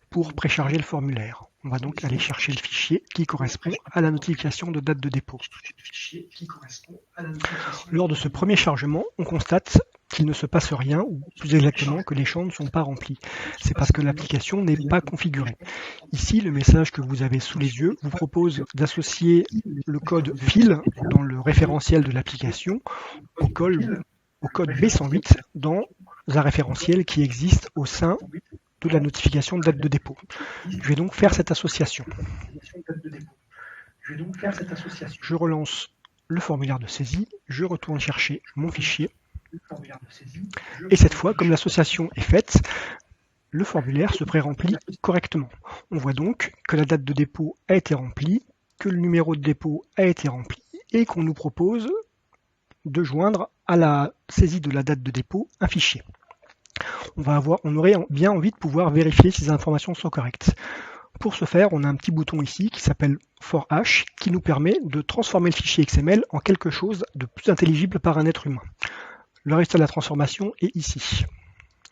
pour précharger le formulaire. On va donc aller chercher le fichier qui correspond à la notification de date de dépôt. Lors de ce premier chargement, on constate qu'il ne se passe rien, ou plus exactement que les champs ne sont pas remplis. C'est parce que l'application n'est pas configurée. Ici, le message que vous avez sous les yeux vous propose d'associer le code fil dans le référentiel de l'application au code B108 dans un référentiel qui existe au sein de la notification de date de dépôt. Je vais donc faire cette association. Je relance le formulaire de saisie, je retourne chercher mon fichier, et cette fois, comme l'association est faite, le formulaire se pré-remplit correctement. On voit donc que la date de dépôt a été remplie, que le numéro de dépôt a été rempli, et qu'on nous propose de joindre à la saisie de la date de dépôt un fichier. On aurait bien envie de pouvoir vérifier si les informations sont correctes. Pour ce faire, on a un petit bouton ici qui s'appelle for hash qui nous permet de transformer le fichier XML en quelque chose de plus intelligible par un être humain. Le résultat de la transformation est ici.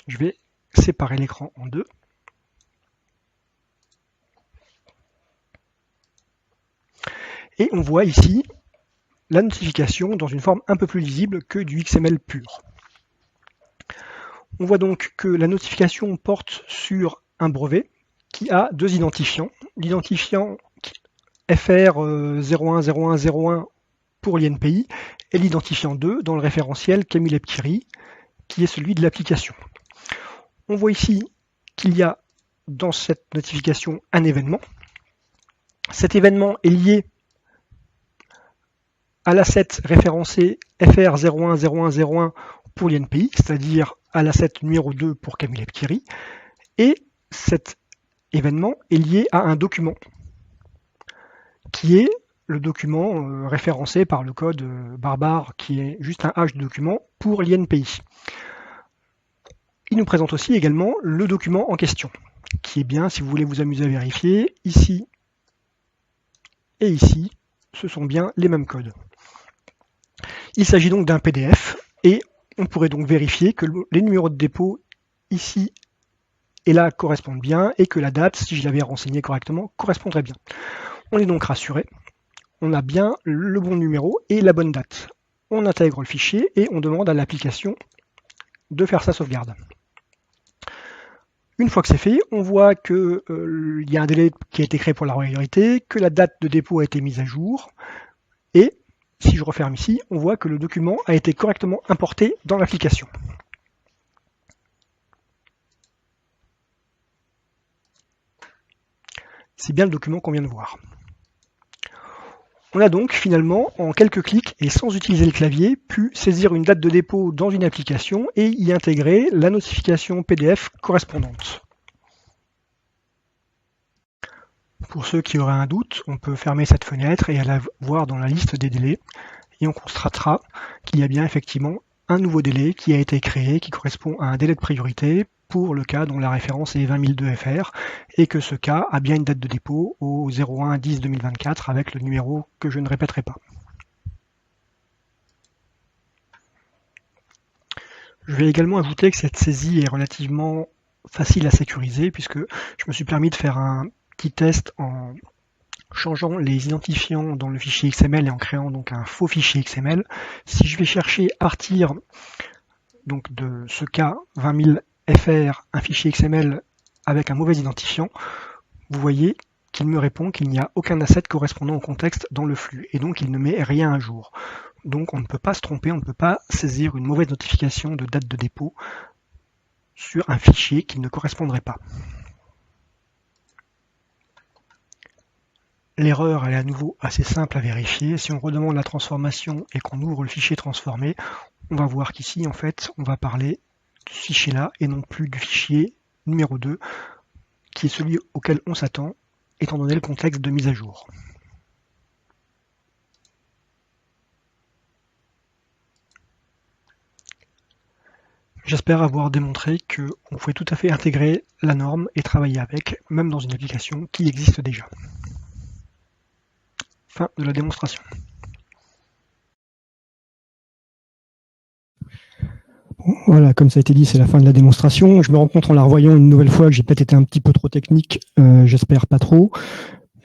Je vais séparer l'écran en deux. Et on voit ici la notification dans une forme un peu plus lisible que du XML pur. On voit donc que la notification porte sur un brevet qui a deux identifiants. L'identifiant FR 010101 pour l'INPI et l'identifiant 2 dans le référentiel Camille Lepkiri qui est celui de l'application. On voit ici qu'il y a dans cette notification un événement. Cet événement est lié à l'asset référencé FR 010101 pour l'INPI, c'est-à-dire à l'asset numéro 2 pour Camille Epkiri, et cet événement est lié à un document qui est le document référencé par le code barbare qui est juste un hash de document pour l'INPI. Il nous présente aussi également le document en question, qui est bien, si vous voulez vous amuser à vérifier, ici et ici, ce sont bien les mêmes codes. Il s'agit donc d'un PDF et on pourrait donc vérifier que les numéros de dépôt ici et là correspondent bien et que la date, si je l'avais renseigné correctement, correspondrait bien. On est donc rassuré, on a bien le bon numéro et la bonne date. On intègre le fichier et on demande à l'application de faire sa sauvegarde. Une fois que c'est fait, on voit qu'il y a un délai qui a été créé pour la régularité, que la date de dépôt a été mise à jour, et si je referme ici, on voit que le document a été correctement importé dans l'application. C'est bien le document qu'on vient de voir. On a donc finalement, en quelques clics et sans utiliser le clavier, pu saisir une date de dépôt dans une application et y intégrer la notification PDF correspondante. Pour ceux qui auraient un doute, on peut fermer cette fenêtre et aller la voir dans la liste des délais et on constatera qu'il y a bien effectivement un nouveau délai qui a été créé qui correspond à un délai de priorité pour le cas dont la référence est 20002 FR et que ce cas a bien une date de dépôt au 01-10-2024 avec le numéro que je ne répéterai pas. Je vais également ajouter que cette saisie est relativement facile à sécuriser puisque je me suis permis de faire un petit test en changeant les identifiants dans le fichier XML et en créant donc un faux fichier XML. Si je vais chercher à partir donc de ce cas 20000 FR, un fichier XML avec un mauvais identifiant, vous voyez qu'il me répond qu'il n'y a aucun asset correspondant au contexte dans le flux et donc il ne met rien à jour. Donc on ne peut pas se tromper, on ne peut pas saisir une mauvaise notification de date de dépôt sur un fichier qui ne correspondrait pas. L'erreur elle est à nouveau assez simple à vérifier. Si on redemande la transformation et qu'on ouvre le fichier transformé, on va voir qu'ici en fait on va parler de ce fichier-là et non plus du fichier numéro 2 qui est celui auquel on s'attend étant donné le contexte de mise à jour. J'espère avoir démontré qu'on pouvait tout à fait intégrer la norme et travailler avec, même dans une application qui existe déjà. Fin de la démonstration. Voilà, comme ça a été dit, c'est la fin de la démonstration. Je me rends compte en la revoyant une nouvelle fois que j'ai peut-être été un petit peu trop technique, j'espère pas trop.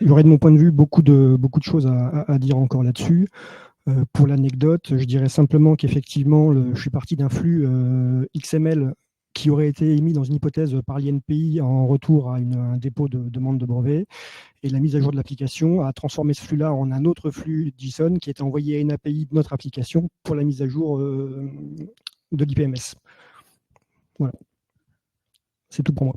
Il y aurait de mon point de vue beaucoup de choses à dire encore là-dessus. Pour l'anecdote, je dirais simplement qu'effectivement, je suis parti d'un flux XML qui aurait été émis dans une hypothèse par l'INPI en retour à un dépôt de demande de brevet. Et la mise à jour de l'application a transformé ce flux-là en un autre flux JSON qui est envoyé à une API de notre application pour la mise à jour de l'IPMS. Voilà. C'est tout pour moi.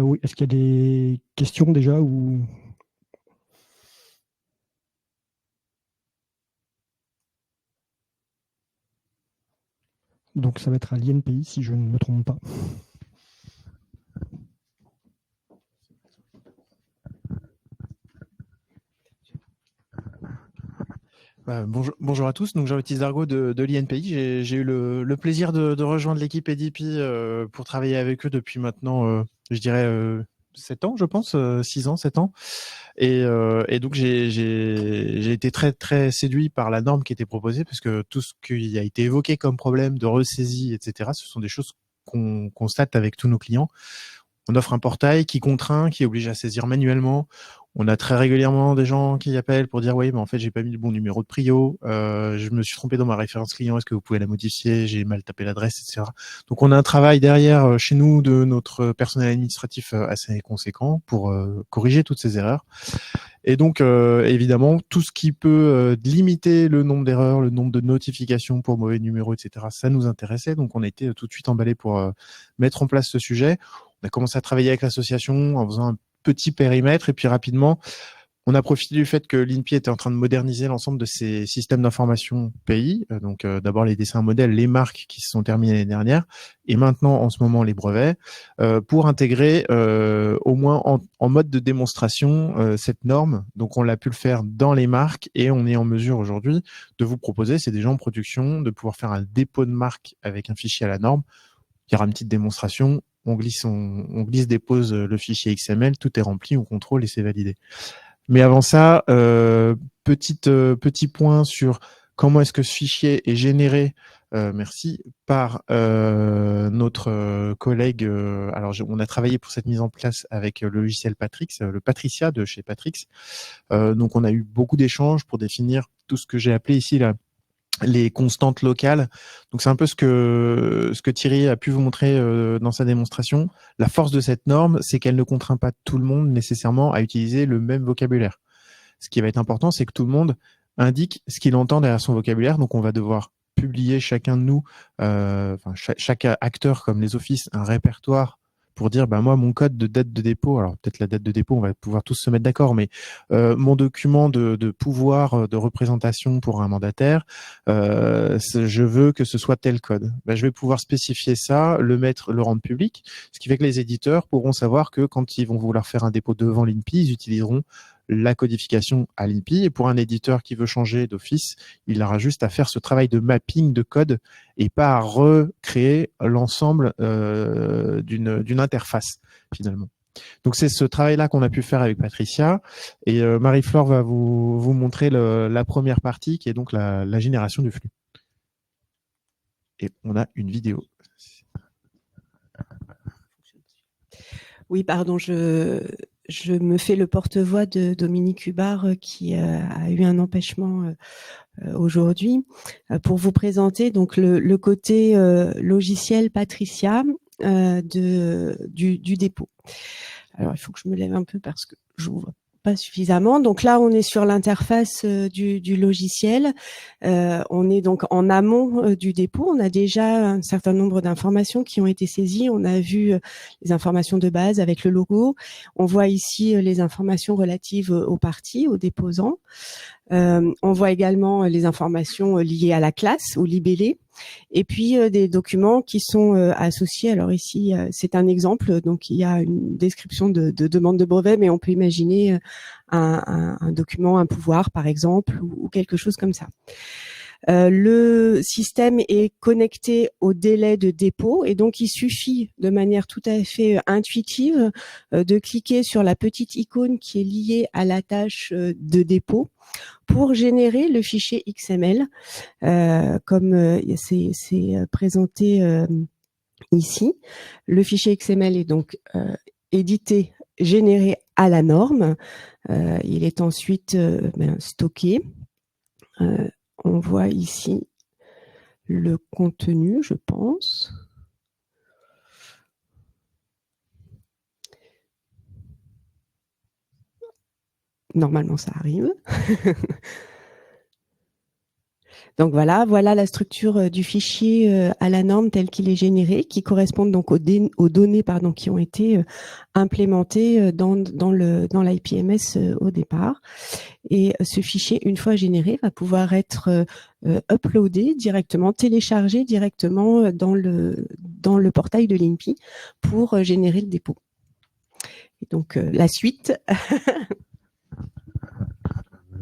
Oui, est-ce qu'il y a des questions déjà ou... Donc ça va être à l'INPI si je ne me trompe pas. Bonjour à tous, donc Jean-Baptiste Dargaud de l'INPI. J'ai eu le plaisir de rejoindre l'équipe EDP pour travailler avec eux depuis maintenant, je dirais, 7 ans, je pense, 6 ans, 7 ans. Et donc j'ai été très très séduit par la norme qui était proposée, parce que tout ce qui a été évoqué comme problème de ressaisie, etc., ce sont des choses qu'on constate avec tous nos clients. On offre un portail qui contraint, qui oblige à saisir manuellement. On a très régulièrement des gens qui appellent pour dire oui, mais en fait j'ai pas mis le bon numéro de prio, je me suis trompé dans ma référence client, est-ce que vous pouvez la modifier, j'ai mal tapé l'adresse, etc. Donc on a un travail derrière chez nous de notre personnel administratif assez conséquent pour corriger toutes ces erreurs. Et donc évidemment tout ce qui peut limiter le nombre d'erreurs, le nombre de notifications pour mauvais numéros, etc., ça nous intéressait. Donc on a été tout de suite emballé pour mettre en place ce sujet. On a commencé à travailler avec l'association en faisant un petit périmètre et puis rapidement On a profité du fait que l'INPI était en train de moderniser l'ensemble de ses systèmes d'information pays. Donc, d'abord les dessins modèles, les marques qui se sont terminées l'année dernière, et maintenant, en ce moment, les brevets, pour intégrer au moins en mode de démonstration cette norme. Donc, on l'a pu le faire dans les marques et on est en mesure aujourd'hui de vous proposer, c'est déjà en production, de pouvoir faire un dépôt de marque avec un fichier à la norme. Il y aura une petite démonstration. On glisse, dépose le fichier XML, tout est rempli, on contrôle et c'est validé. Mais avant ça, petit point sur comment est-ce que ce fichier est généré, merci, par notre collègue. Alors, on a travaillé pour cette mise en place avec le logiciel Patrix, le Patricia de chez Patrix. Donc, on a eu beaucoup d'échanges pour définir tout ce que j'ai appelé ici les constantes locales. Donc c'est un peu ce que Thierry a pu vous montrer dans sa démonstration. La force de cette norme, c'est qu'elle ne contraint pas tout le monde nécessairement à utiliser le même vocabulaire. Ce qui va être important, c'est que tout le monde indique ce qu'il entend derrière son vocabulaire. Donc on va devoir publier chacun de nous, chaque acteur comme les offices, un répertoire pour dire, moi, mon code de date de dépôt, alors peut-être la date de dépôt, on va pouvoir tous se mettre d'accord, mais mon document de pouvoir de représentation pour un mandataire, je veux que ce soit tel code. Je vais pouvoir spécifier ça, le rendre public, ce qui fait que les éditeurs pourront savoir que quand ils vont vouloir faire un dépôt devant l'INPI, ils utiliseront la codification à l'INPI. Et pour un éditeur qui veut changer d'office, il aura juste à faire ce travail de mapping de code et pas à recréer l'ensemble d'une interface finalement. Donc c'est ce travail-là qu'on a pu faire avec Patricia. Et Marie-Flore va vous montrer la première partie qui est donc la génération du flux. Et on a une vidéo. Oui, pardon, je me fais le porte-voix de Dominique Hubbard qui a eu un empêchement aujourd'hui pour vous présenter donc le côté logiciel Patricia du dépôt. Alors, il faut que je me lève un peu parce que je vous vois pas suffisamment. Donc là, on est sur l'interface du logiciel. On est donc en amont du dépôt. On a déjà un certain nombre d'informations qui ont été saisies. On a vu les informations de base avec le logo. On voit ici les informations relatives aux parties, aux déposants. On voit également les informations liées à la classe, au libellé, et puis des documents qui sont associés. Alors ici, c'est un exemple, donc il y a une description de demande de brevet, mais on peut imaginer un document, un pouvoir par exemple, ou quelque chose comme ça. Le système est connecté au délai de dépôt et donc il suffit de manière tout à fait intuitive de cliquer sur la petite icône qui est liée à la tâche de dépôt pour générer le fichier XML comme c'est présenté ici. Le fichier XML est donc édité, généré à la norme. Il est ensuite stocké. On voit ici le contenu, je pense. Normalement, ça arrive. Donc voilà la structure du fichier à la norme tel qu'il est généré, qui correspond donc aux données qui ont été implémentées dans l'IPMS au départ. Et ce fichier, une fois généré, va pouvoir être uploadé directement, téléchargé directement dans le portail de l'INPI pour générer le dépôt. Et donc la suite.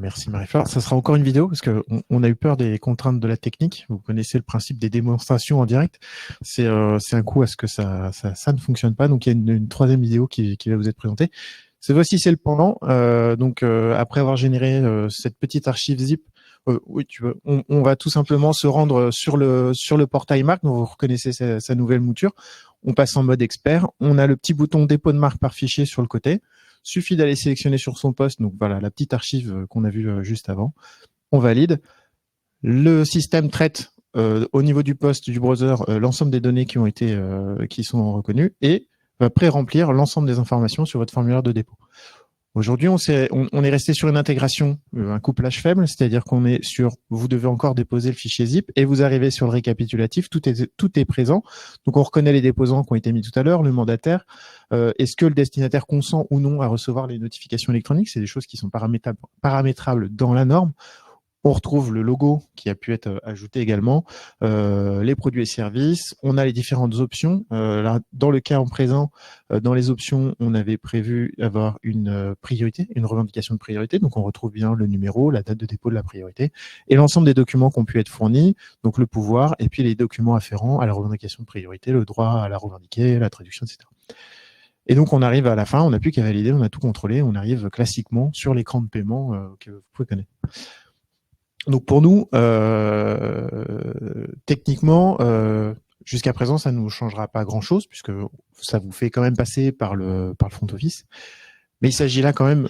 Merci Marie-Flore. Ça sera encore une vidéo parce qu'on a eu peur des contraintes de la technique. Vous connaissez le principe des démonstrations en direct. C'est un coup à ce que ça ne fonctionne pas. Donc il y a une troisième vidéo qui va vous être présentée. Cette fois-ci, c'est le pendant. Après avoir généré cette petite archive zip, oui, on va tout simplement se rendre sur le portail marque. Donc vous reconnaissez sa nouvelle mouture. On passe en mode expert. On a le petit bouton dépôt de marque par fichier sur le côté. Suffit d'aller sélectionner sur son poste. Donc voilà, la petite archive qu'on a vue juste avant. On valide. Le système traite au niveau du poste du browser l'ensemble des données qui sont reconnues et va pré-remplir l'ensemble des informations sur votre formulaire de dépôt. Aujourd'hui, on est resté sur une intégration, un couplage faible, c'est-à-dire qu'on est sur, vous devez encore déposer le fichier zip et vous arrivez sur le récapitulatif, tout est présent. Donc, on reconnaît les déposants qui ont été mis tout à l'heure, le mandataire. Est-ce que le destinataire consent ou non à recevoir les notifications électroniques? C'est des choses qui sont paramétrables dans la norme. On retrouve le logo qui a pu être ajouté également, les produits et services. On a les différentes options. Là, dans le cas en présent, dans les options, on avait prévu avoir une priorité, une revendication de priorité. Donc, on retrouve bien le numéro, la date de dépôt de la priorité et l'ensemble des documents qui ont pu être fournis, donc le pouvoir et puis les documents afférents à la revendication de priorité, le droit à la revendiquer, la traduction, etc. Et donc, on arrive à la fin, on n'a plus qu'à valider, on a tout contrôlé, on arrive classiquement sur l'écran de paiement que vous pouvez connaître. Donc pour nous, techniquement, jusqu'à présent, ça ne nous changera pas grand-chose puisque ça vous fait quand même passer par le front office. Mais il s'agit là quand même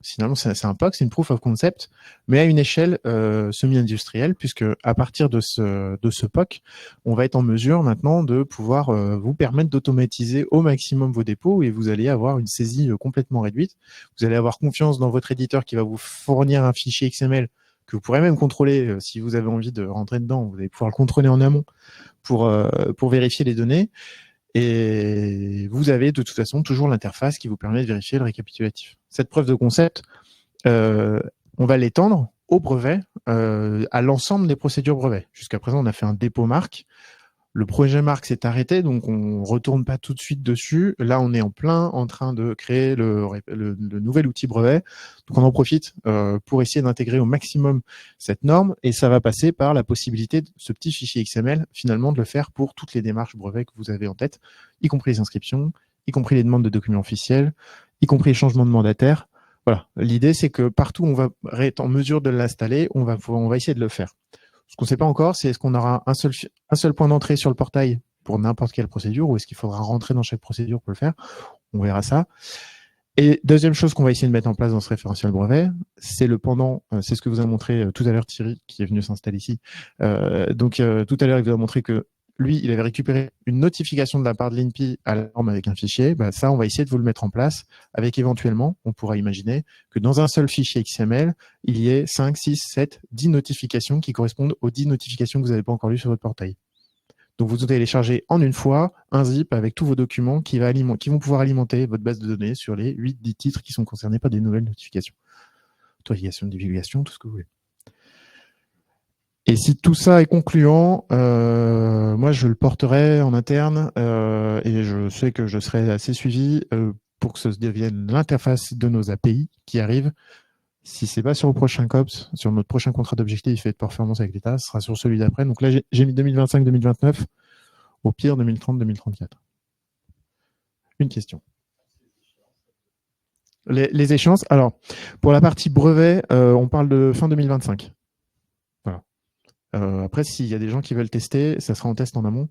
finalement c'est un POC, c'est une proof of concept, mais à une échelle semi-industrielle, puisque à partir de ce POC, on va être en mesure maintenant de pouvoir vous permettre d'automatiser au maximum vos dépôts et vous allez avoir une saisie complètement réduite. Vous allez avoir confiance dans votre éditeur qui va vous fournir un fichier XML que vous pourrez même contrôler si vous avez envie de rentrer dedans. Vous allez pouvoir le contrôler en amont pour vérifier les données. Et vous avez de toute façon toujours l'interface qui vous permet de vérifier le récapitulatif. Cette preuve de concept, on va l'étendre au brevet, à l'ensemble des procédures brevets. Jusqu'à présent, on a fait un dépôt marque. Le projet marque s'est arrêté, donc on retourne pas tout de suite dessus. Là, on est en plein en train de créer le nouvel outil brevet. Donc, on en profite pour essayer d'intégrer au maximum cette norme. Et ça va passer par la possibilité de ce petit fichier XML, finalement, de le faire pour toutes les démarches brevets que vous avez en tête, y compris les inscriptions, y compris les demandes de documents officiels, y compris les changements de mandataire. Voilà. L'idée, c'est que partout où on va être en mesure de l'installer, on va essayer de le faire. Ce qu'on ne sait pas encore, c'est est-ce qu'on aura un seul point d'entrée sur le portail pour n'importe quelle procédure ou est-ce qu'il faudra rentrer dans chaque procédure pour le faire? On verra ça. Et deuxième chose qu'on va essayer de mettre en place dans ce référentiel brevet, c'est le pendant, c'est ce que vous a montré tout à l'heure Thierry, qui est venu s'installer ici. Tout à l'heure, il vous a montré que lui, il avait récupéré une notification de la part de l'INPI à la norme avec un fichier. Bah, ça, on va essayer de vous le mettre en place avec éventuellement, on pourra imaginer que dans un seul fichier XML, il y ait 5, 6, 7, 10 notifications qui correspondent aux 10 notifications que vous n'avez pas encore lues sur votre portail. Donc, vous téléchargez en une fois un zip avec tous vos documents qui vont pouvoir alimenter votre base de données sur les 8-10 titres qui sont concernés par des nouvelles notifications. Autorisation de divulgation, tout ce que vous voulez. Et si tout ça est concluant, moi je le porterai en interne et je sais que je serai assez suivi pour que ce devienne l'interface de nos API qui arrive. Si c'est pas sur le prochain COPS, sur notre prochain contrat d'objectif et de performance avec l'État, ce sera sur celui d'après. Donc là, j'ai mis 2025-2029, au pire 2030-2034. Une question. Les échéances. Alors, pour la partie brevet, on parle de fin 2025. Après, s'il y a des gens qui veulent tester, ça sera en test en amont.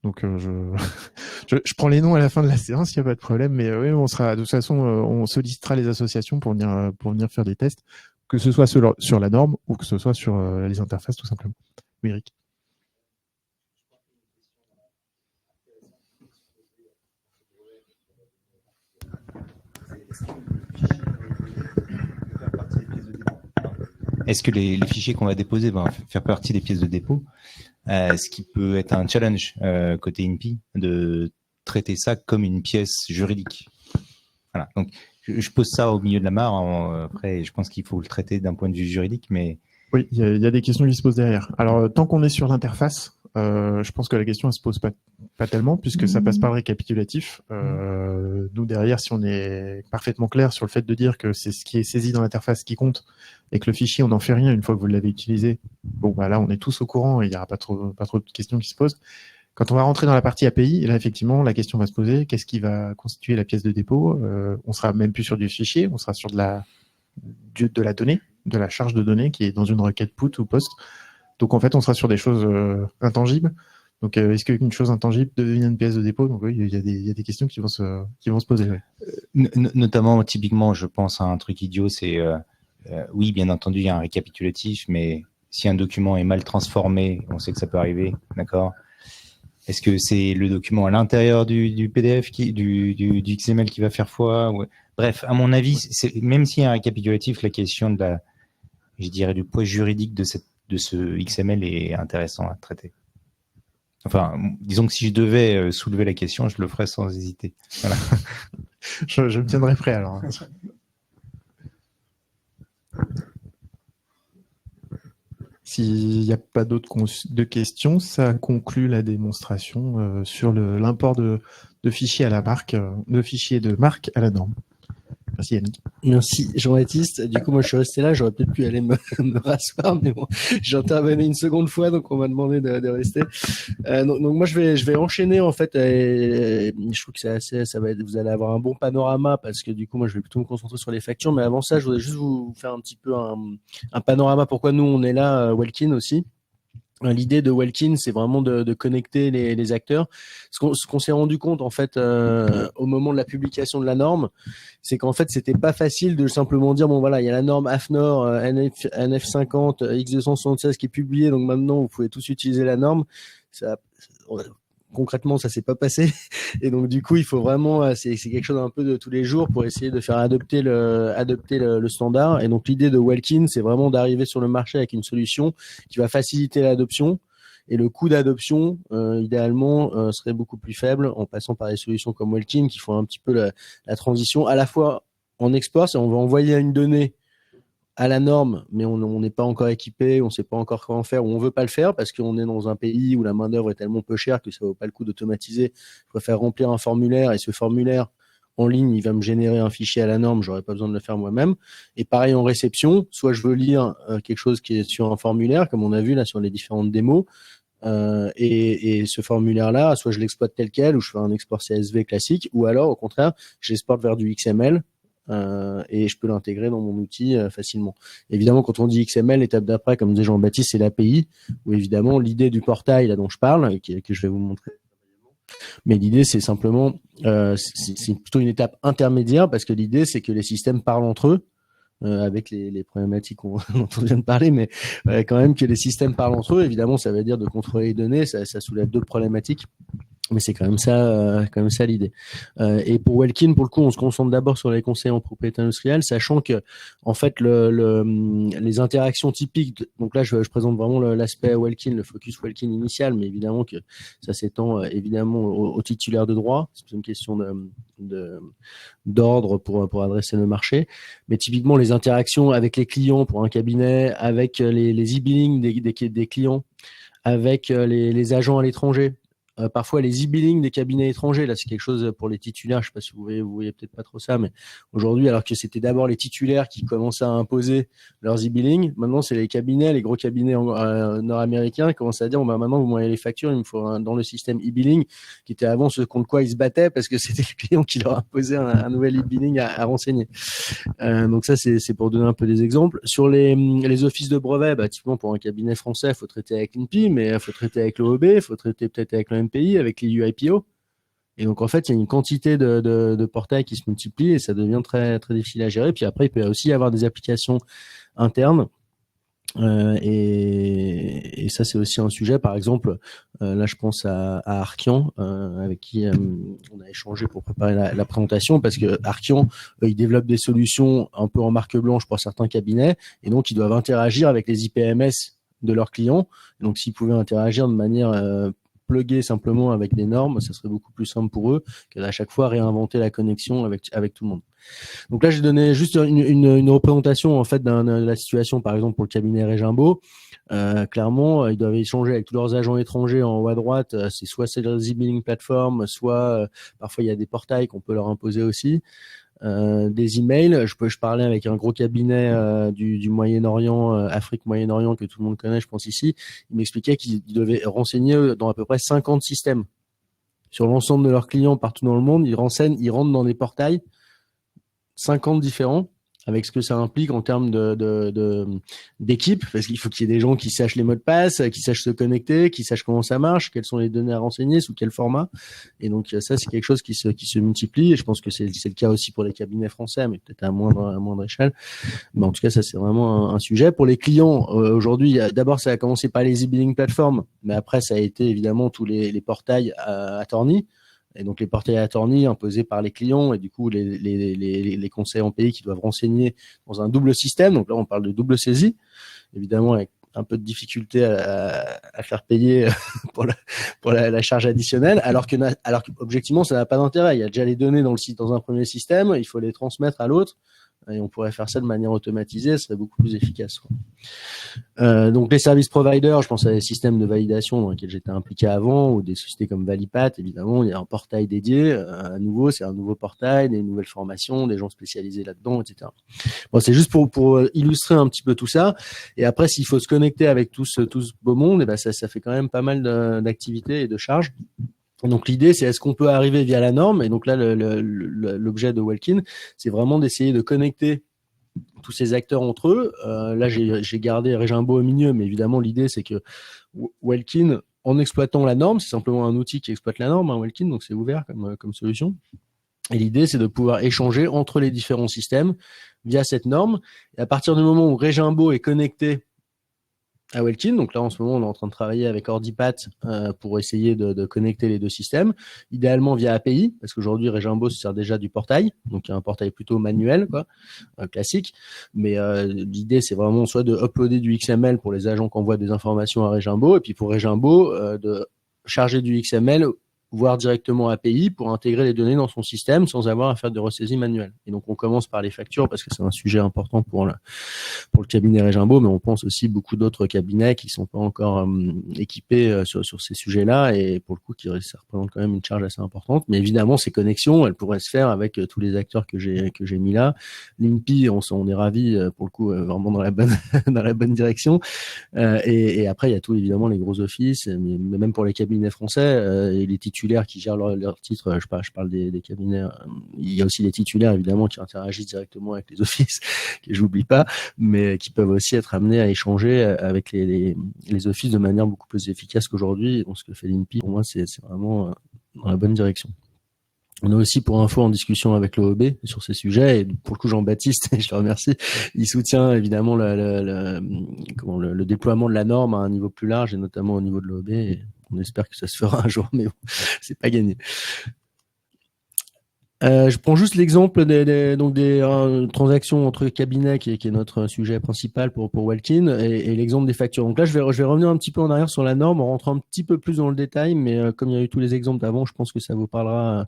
Donc, je prends les noms à la fin de la séance, il n'y a pas de problème. Mais oui, de toute façon, on sollicitera les associations pour venir faire des tests, que ce soit sur la norme ou que ce soit sur les interfaces, tout simplement. Oui, Eric. Est-ce que les fichiers qu'on va déposer vont faire partie des pièces de dépôt? Ce qui peut être un challenge côté INPI de traiter ça comme une pièce juridique. Voilà. Donc, je pose ça au milieu de la mare. Après, je pense qu'il faut le traiter d'un point de vue juridique, mais... Oui, il y a des questions qui se posent derrière. Alors, tant qu'on est sur l'interface, je pense que la question ne se pose pas tellement, puisque ça passe par le récapitulatif. Nous, derrière, si on est parfaitement clair sur le fait de dire que c'est ce qui est saisi dans l'interface qui compte, et que le fichier, on n'en fait rien une fois que vous l'avez utilisé, bon, bah là, on est tous au courant et il n'y aura pas trop de questions qui se posent. Quand on va rentrer dans la partie API, là, effectivement, la question va se poser, qu'est-ce qui va constituer la pièce de dépôt? On sera même plus sur du fichier, on sera sur de la donnée, de la charge de données qui est dans une requête put ou post. Donc, en fait, on sera sur des choses intangibles. Donc, est-ce qu'une chose intangible devient une pièce de dépôt? Donc, oui, il y a des questions qui vont se poser. Ouais. Notamment, typiquement, je pense à un truc idiot, c'est oui, bien entendu, il y a un récapitulatif, mais si un document est mal transformé, on sait que ça peut arriver, d'accord? Est-ce que c'est le document à l'intérieur du PDF, du XML qui va faire foi? Bref, à mon avis, même s'il y a un récapitulatif, la question je dirais, du poids juridique de ce XML est intéressant à traiter. Enfin, disons que si je devais soulever la question, je le ferais sans hésiter. Voilà. Je me tiendrai prêt alors. S'il n'y a pas d'autres de questions, ça conclut la démonstration sur l'import de fichiers à la marque, de fichiers de marque à la norme. Merci Yannick. Merci Jean-Baptiste. Du coup, moi, je suis resté là. J'aurais peut-être pu aller me rasseoir, mais bon, j'intervenais une seconde fois, donc on m'a demandé de rester. Donc moi, je vais enchaîner en fait. Et je trouve que c'est assez, vous allez avoir un bon panorama parce que du coup, moi, je vais plutôt me concentrer sur les factures. Mais avant ça, je voudrais juste vous faire un petit peu un panorama. Pourquoi nous, on est là, Welkin aussi. L'idée de Welkin, c'est vraiment de connecter les acteurs. Ce qu'on s'est rendu compte en fait au moment de la publication de la norme, c'est qu'en fait c'était pas facile de simplement dire bon voilà il y a la norme AFNOR NF50 X276 qui est publiée, donc maintenant vous pouvez tous utiliser la norme. Concrètement, ça s'est pas passé, et donc du coup, il faut vraiment, c'est quelque chose un peu de tous les jours pour essayer de faire adopter le standard. Et donc l'idée de Welkin, c'est vraiment d'arriver sur le marché avec une solution qui va faciliter l'adoption. Et le coût d'adoption, idéalement, serait beaucoup plus faible en passant par des solutions comme Welkin qui font un petit peu la transition à la fois en export, c'est on va envoyer une donnée à la norme, mais on n'est pas encore équipé, on ne sait pas encore comment faire, ou on ne veut pas le faire parce qu'on est dans un pays où la main-d'œuvre est tellement peu chère que ça ne vaut pas le coup d'automatiser. Je préfère remplir un formulaire et ce formulaire en ligne, il va me générer un fichier à la norme, j'aurais pas besoin de le faire moi-même. Et pareil en réception, soit je veux lire quelque chose qui est sur un formulaire, comme on a vu là sur les différentes démos, et ce formulaire-là, soit je l'exploite tel quel, ou je fais un export CSV classique, ou alors au contraire, je l'exporte vers du XML. Et je peux l'intégrer dans mon outil facilement. Évidemment, quand on dit XML, l'étape d'après, comme disait Jean-Baptiste, c'est l'API, où évidemment l'idée du portail là dont je parle, et que je vais vous montrer. Mais l'idée, c'est simplement, c'est plutôt une étape intermédiaire, parce que l'idée, c'est que les systèmes parlent entre eux, avec les problématiques dont on vient de parler, mais quand même que les systèmes parlent entre eux. Évidemment, ça veut dire de contrôler les données, ça soulève d'autres problématiques. Mais c'est quand même ça l'idée. Et pour Welkin, pour le coup, on se concentre d'abord sur les conseils en propriété industrielle, sachant que en fait les interactions typiques. Donc là, je présente vraiment l'aspect Welkin, le focus Welkin initial, mais évidemment que ça s'étend évidemment aux titulaires de droit. C'est une question d'ordre pour adresser le marché. Mais typiquement, les interactions avec les clients pour un cabinet, avec les e-billing des clients, avec les agents à l'étranger. Parfois les e-billing des cabinets étrangers, là c'est quelque chose pour les titulaires, je ne sais pas si vous voyez peut-être pas trop ça, mais aujourd'hui, alors que c'était d'abord les titulaires qui commençaient à imposer leurs e-billing, maintenant c'est les cabinets, les gros cabinets nord-américains qui commencent à dire maintenant vous m'envoyez les factures, il me faut dans le système e-billing qui était avant ce contre quoi ils se battaient parce que c'était le client qui leur imposait un nouvel e-billing à renseigner. Donc ça c'est pour donner un peu des exemples. Sur les offices de brevets, typiquement pour un cabinet français, il faut traiter avec l'INPI, mais il faut traiter avec l'OEB, il faut traiter peut-être avec le pays, avec les UIPO. Et donc, en fait, il y a une quantité de portails qui se multiplient et ça devient très, très difficile à gérer. Puis après, il peut aussi y avoir des applications internes. Et ça, c'est aussi un sujet. Par exemple, là, je pense à Arkian, avec qui on a échangé pour préparer la présentation, parce que Arkian, ils développent des solutions un peu en marque blanche pour certains cabinets, et donc ils doivent interagir avec les IPMS de leurs clients. Et donc, s'ils pouvaient interagir de manière plugger simplement avec des normes, ça serait beaucoup plus simple pour eux qu'à chaque fois réinventer la connexion avec tout le monde. Donc là, j'ai donné juste une représentation en fait de la situation, par exemple pour le cabinet Régimbaud. Clairement, ils doivent échanger avec tous leurs agents étrangers en haut à droite. C'est soit c'est les e-billing platform, soit parfois il y a des portails qu'on peut leur imposer aussi. Des emails, je parlais avec un gros cabinet du Moyen-Orient, Afrique Moyen-Orient que tout le monde connaît, je pense ici. Il m'expliquait qu'ils devaient renseigner dans à peu près 50 systèmes sur l'ensemble de leurs clients partout dans le monde. Ils rentrent dans des portails 50 différents, avec ce que ça implique en termes d'équipe, parce qu'il faut qu'il y ait des gens qui sachent les mots de passe, qui sachent se connecter, qui sachent comment ça marche, quelles sont les données à renseigner, sous quel format. Et donc ça, c'est quelque chose qui se multiplie. Et je pense que c'est le cas aussi pour les cabinets français, mais peut-être à moindre échelle. Mais en tout cas, ça c'est vraiment un sujet. Pour les clients, aujourd'hui, d'abord ça a commencé par les e-billing platforms, mais après ça a été évidemment tous les portails attorney. Et donc les portails attorneys imposés par les clients et du coup les conseils en pays qui doivent renseigner dans un double système. Donc là, on parle de double saisie, évidemment avec un peu de difficulté à faire payer pour la charge additionnelle, alors qu'objectivement, ça n'a pas d'intérêt. Il y a déjà les données dans un premier système, il faut les transmettre à l'autre, et on pourrait faire ça de manière automatisée, ce serait beaucoup plus efficace. Donc les service providers, je pense à des systèmes de validation dans lesquels j'étais impliqué avant, ou des sociétés comme Valipat, évidemment, il y a un portail dédié, à nouveau, c'est un nouveau portail, des nouvelles formations, des gens spécialisés là-dedans, etc. Bon, c'est juste pour illustrer un petit peu tout ça. Et après, s'il faut se connecter avec tout ce beau monde, et ben ça fait quand même pas mal d'activités et de charges. Donc l'idée, c'est est-ce qu'on peut arriver via la norme? Et donc là, l'objet de Welkin, c'est vraiment d'essayer de connecter tous ces acteurs entre eux. Là, j'ai gardé Regimbo au milieu, mais évidemment, l'idée, c'est que Welkin, en exploitant la norme, c'est simplement un outil qui exploite la norme, Welkin, donc c'est ouvert comme solution. Et l'idée, c'est de pouvoir échanger entre les différents systèmes via cette norme. Et à partir du moment où Regimbo est connecté à Welkin, donc là en ce moment on est en train de travailler avec Ordipat pour essayer de connecter les deux systèmes, idéalement via API, parce qu'aujourd'hui Regimbo se sert déjà du portail, donc il y a un portail plutôt manuel, classique, mais l'idée c'est vraiment soit de uploader du XML pour les agents qui envoient des informations à Regimbo, et puis pour Regimbo de charger du XML, voire directement API pour intégrer les données dans son système sans avoir à faire de ressaisie manuelle. Et donc on commence par les factures parce que c'est un sujet important pour le cabinet Regimbo, mais on pense aussi beaucoup d'autres cabinets qui sont pas encore équipés sur ces sujets-là et pour le coup qui ça représente quand même une charge assez importante. Mais évidemment ces connexions, elles pourraient se faire avec tous les acteurs que j'ai mis là. L'INPI, on est ravis pour le coup vraiment dans la bonne direction. Et après il y a tout évidemment les gros offices, mais même pour les cabinets français et les titulaires qui gèrent leurs titres, je parle des cabinets, il y a aussi les titulaires évidemment qui interagissent directement avec les offices, que j'oublie pas, mais qui peuvent aussi être amenés à échanger avec les offices de manière beaucoup plus efficace qu'aujourd'hui. Donc ce que fait l'INPI, pour moi, c'est vraiment dans la bonne direction. On est aussi pour info en discussion avec l'OEB sur ces sujets et pour le coup Jean-Baptiste, je le remercie, il soutient évidemment le déploiement de la norme à un niveau plus large et notamment au niveau de l'OEB et on espère que ça se fera un jour, mais bon, c'est pas gagné. Je prends juste l'exemple des transactions entre cabinets qui est notre sujet principal pour Welkin et l'exemple des factures. Donc là, je vais revenir un petit peu en arrière sur la norme en rentrant un petit peu plus dans le détail, mais comme il y a eu tous les exemples d'avant, je pense que ça vous parlera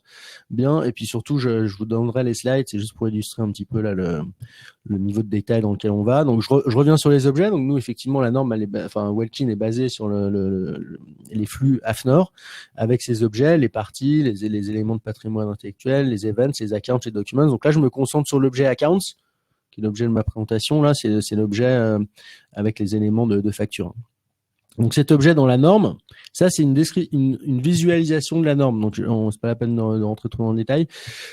bien. Et puis surtout, je vous donnerai les slides, c'est juste pour illustrer un petit peu là le niveau de détail dans lequel on va. Donc je reviens sur les objets. Donc nous, effectivement, la norme, Welkin est basée sur les flux AFNOR avec ses objets, les parties, les éléments de patrimoine intellectuel, les events, les accounts, les documents. Donc là, je me concentre sur l'objet accounts, qui est l'objet de ma présentation. Là, c'est l'objet avec les éléments de facture. Donc cet objet dans la norme, ça c'est une visualisation de la norme. Donc c'est pas la peine de rentrer trop dans le détail.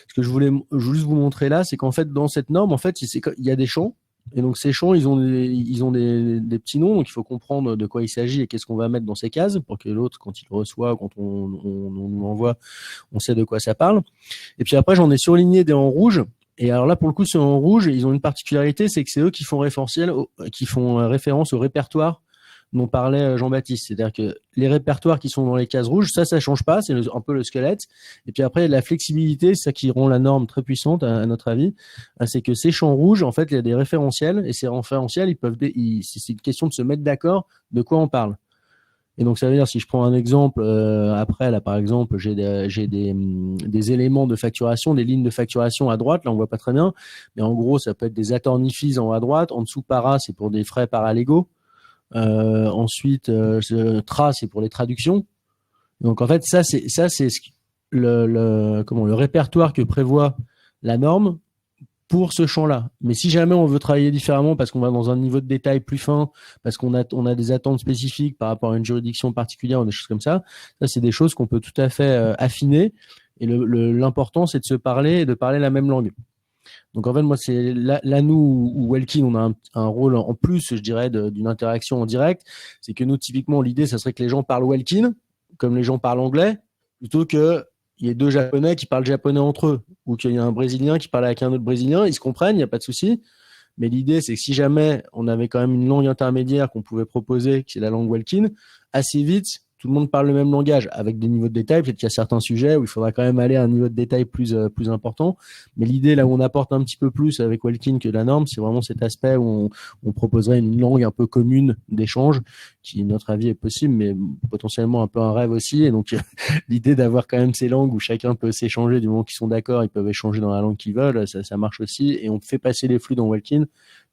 Ce que je voulais juste vous montrer là, c'est qu'en fait dans cette norme, en fait, il y a des champs. Et donc ces champs, ils ont des petits noms, donc il faut comprendre de quoi il s'agit et qu'est-ce qu'on va mettre dans ces cases pour que l'autre, quand il reçoit, quand on nous l'envoie, on sait de quoi ça parle. Et puis après, j'en ai surligné des en rouge. Et alors là, pour le coup, ceux en rouge, ils ont une particularité, c'est que c'est eux qui font référence au répertoire dont parlait Jean-Baptiste. C'est-à-dire que les répertoires qui sont dans les cases rouges, ça change pas, c'est un peu le squelette. Et puis après, la flexibilité, c'est ça qui rend la norme très puissante, à notre avis, c'est que ces champs rouges, en fait, il y a des référentiels, et ces référentiels, c'est une question de se mettre d'accord de quoi on parle. Et donc, ça veut dire, si je prends un exemple, après, là, par exemple, j'ai des éléments de facturation, des lignes de facturation à droite, là, on voit pas très bien, mais en gros, ça peut être des attorney fees en haut à droite, en dessous, para, c'est pour des frais paralégaux. Ensuite, tra, c'est pour les traductions. Donc en fait, ça c'est le répertoire que prévoit la norme pour ce champ-là. Mais si jamais on veut travailler différemment parce qu'on va dans un niveau de détail plus fin, parce qu'on a des attentes spécifiques par rapport à une juridiction particulière ou des choses comme ça c'est des choses qu'on peut tout à fait affiner. Et l'important, c'est de se parler et de parler la même langue. Donc en fait, moi, c'est là nous, ou Welkin, on a un rôle en plus, je dirais, d'une interaction en direct. C'est que nous, typiquement, l'idée, ça serait que les gens parlent Welkin, comme les gens parlent anglais, plutôt qu'il y ait deux Japonais qui parlent japonais entre eux, ou qu'il y ait un Brésilien qui parle avec un autre Brésilien, ils se comprennent, il n'y a pas de souci. Mais l'idée, c'est que si jamais on avait quand même une langue intermédiaire qu'on pouvait proposer, qui est la langue Welkin, assez vite, tout le monde parle le même langage avec des niveaux de détail. Peut-être qu'il y a certains sujets où il faudra quand même aller à un niveau de détail plus important. Mais l'idée, là où on apporte un petit peu plus avec Welkin que la norme, c'est vraiment cet aspect où on proposerait une langue un peu commune d'échange, qui, à notre avis, est possible, mais potentiellement un peu un rêve aussi. Et donc, l'idée d'avoir quand même ces langues où chacun peut s'échanger du moment qu'ils sont d'accord, ils peuvent échanger dans la langue qu'ils veulent, ça marche aussi. Et on fait passer les flux dans Welkin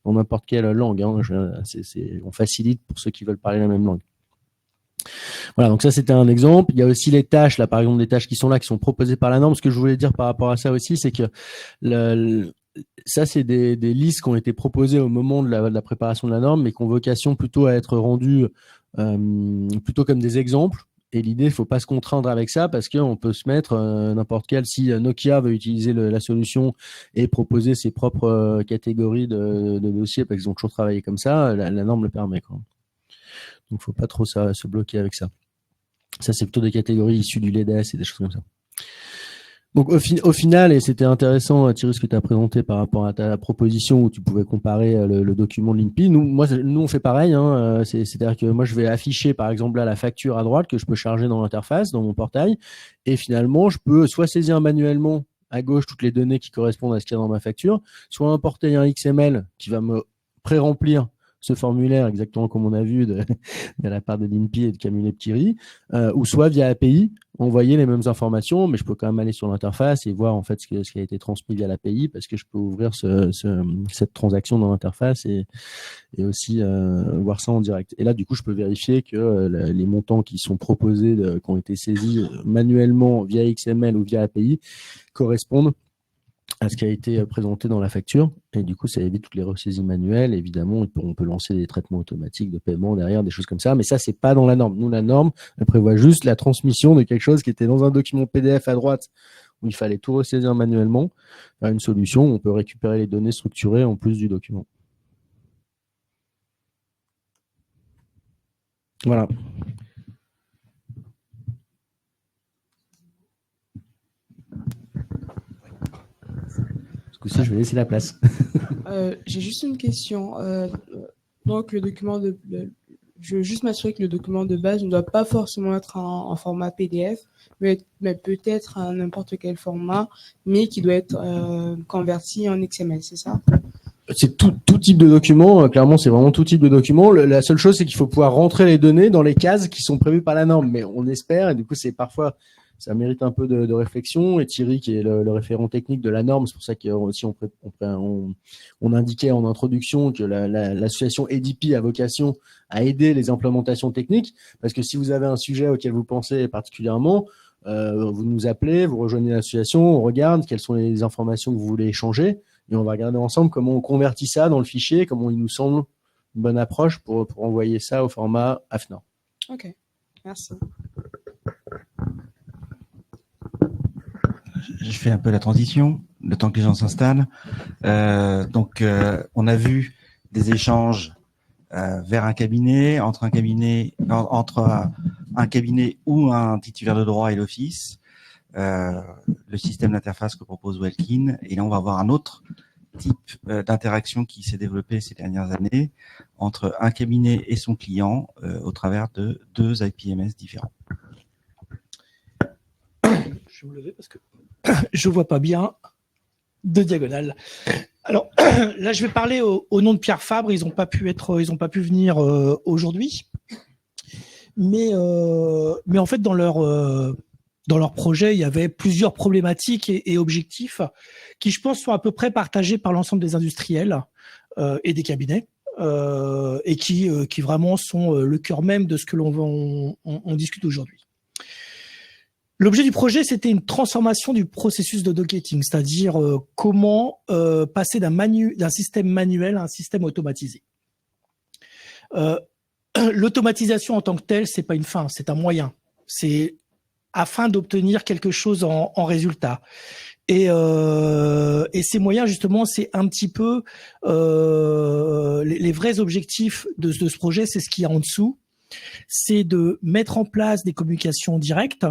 dans n'importe quelle langue. Hein. On facilite pour ceux qui veulent parler la même langue. Voilà, donc ça c'était un exemple. Il y a aussi les tâches, là par exemple des tâches qui sont proposées par la norme. Ce que je voulais dire par rapport à ça aussi, c'est que ça c'est des listes qui ont été proposées au moment de la préparation de la norme, mais qui ont vocation plutôt à être rendues plutôt comme des exemples. Et l'idée, il ne faut pas se contraindre avec ça parce qu'on peut se mettre n'importe quel. Si Nokia veut utiliser la solution et proposer ses propres catégories de dossiers, parce qu'ils ont toujours travaillé comme ça, la norme le permet, quoi. Donc, il ne faut pas trop se bloquer avec ça. Ça, c'est plutôt des catégories issues du LEDS et des choses comme ça. Donc au final, et c'était intéressant, Thierry, ce que tu as présenté par rapport à ta proposition où tu pouvais comparer le document de l'INPI. Nous, on fait pareil. Hein, c'est-à-dire que moi, je vais afficher, par exemple, là, la facture à droite que je peux charger dans l'interface, dans mon portail. Et finalement, je peux soit saisir manuellement à gauche toutes les données qui correspondent à ce qu'il y a dans ma facture, soit importer un XML qui va me pré-remplir ce formulaire exactement comme on a vu de la part de l'INPI et de Camille Leptiri, ou soit via API, envoyer les mêmes informations, mais je peux quand même aller sur l'interface et voir en fait ce qui a été transmis via l'API parce que je peux ouvrir cette transaction dans l'interface et aussi voir ça en direct. Et là, du coup, je peux vérifier que les montants qui sont proposés, qui ont été saisis manuellement via XML ou via API, correspondent à ce qui a été présenté dans la facture. Et du coup, ça évite toutes les ressaisies manuelles. Évidemment, on peut lancer des traitements automatiques de paiement derrière, des choses comme ça. Mais ça, c'est pas dans la norme. Nous, la norme, elle prévoit juste la transmission de quelque chose qui était dans un document PDF à droite où il fallait tout ressaisir manuellement vers une solution où on peut récupérer les données structurées en plus du document. Voilà. Ça, je vais laisser la place. J'ai juste une question. Donc, le document je veux juste m'assurer que le document de base ne doit pas forcément être en format PDF, mais peut-être à n'importe quel format, mais qui doit être converti en XML, c'est ça? C'est tout type de document. Clairement, c'est vraiment tout type de document. La seule chose, c'est qu'il faut pouvoir rentrer les données dans les cases qui sont prévues par la norme. Mais on espère, et du coup, c'est parfois... Ça mérite un peu de réflexion. Et Thierry, qui est le référent technique de la norme, c'est pour ça qu'on indiquait en introduction que l'association EDP a vocation à aider les implémentations techniques. Parce que si vous avez un sujet auquel vous pensez particulièrement, vous nous appelez, vous rejoignez l'association, on regarde quelles sont les informations que vous voulez échanger et on va regarder ensemble comment on convertit ça dans le fichier, comment il nous semble une bonne approche pour envoyer ça au format AFNOR. Ok, merci. Je fais un peu la transition, le temps que les gens s'installent. Donc, on a vu des échanges vers un cabinet, entre un cabinet ou un titulaire de droit et l'office, le système d'interface que propose Welkin. Et là, on va avoir un autre type d'interaction qui s'est développé ces dernières années entre un cabinet et son client au travers de 2 IPMS différents. Je vais me lever parce que je vois pas bien de diagonale. Alors là, je vais parler au nom de Pierre Fabre. Ils n'ont pas pu venir aujourd'hui, mais en fait dans leur projet, il y avait plusieurs problématiques et objectifs qui, je pense, sont à peu près partagés par l'ensemble des industriels et des cabinets. Et qui vraiment sont le cœur même de ce que on discute aujourd'hui. L'objet du projet, c'était une transformation du processus de docketing, c'est-à-dire comment passer d'un système manuel à un système automatisé. L'automatisation en tant que telle, c'est pas une fin, c'est un moyen. C'est afin d'obtenir quelque chose en résultat. Et ces moyens, justement, c'est un petit peu les vrais objectifs de ce projet, c'est ce qu'il y a en dessous. C'est de mettre en place des communications directes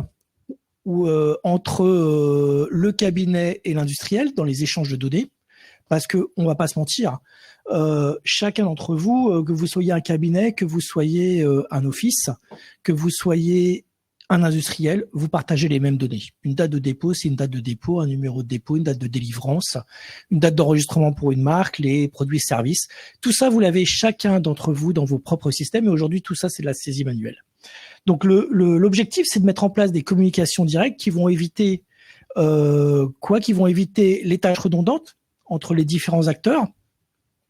entre le cabinet et l'industriel dans les échanges de données, parce que on va pas se mentir, chacun d'entre vous, que vous soyez un cabinet, que vous soyez un office, que vous soyez un industriel, vous partagez les mêmes données. Une date de dépôt, c'est une date de dépôt, un numéro de dépôt, une date de délivrance, une date d'enregistrement pour une marque, les produits et services. Tout ça, vous l'avez chacun d'entre vous dans vos propres systèmes. Et aujourd'hui, tout ça, c'est de la saisie manuelle. Donc, l'objectif, c'est de mettre en place des communications directes qui vont éviter qui vont éviter les tâches redondantes entre les différents acteurs.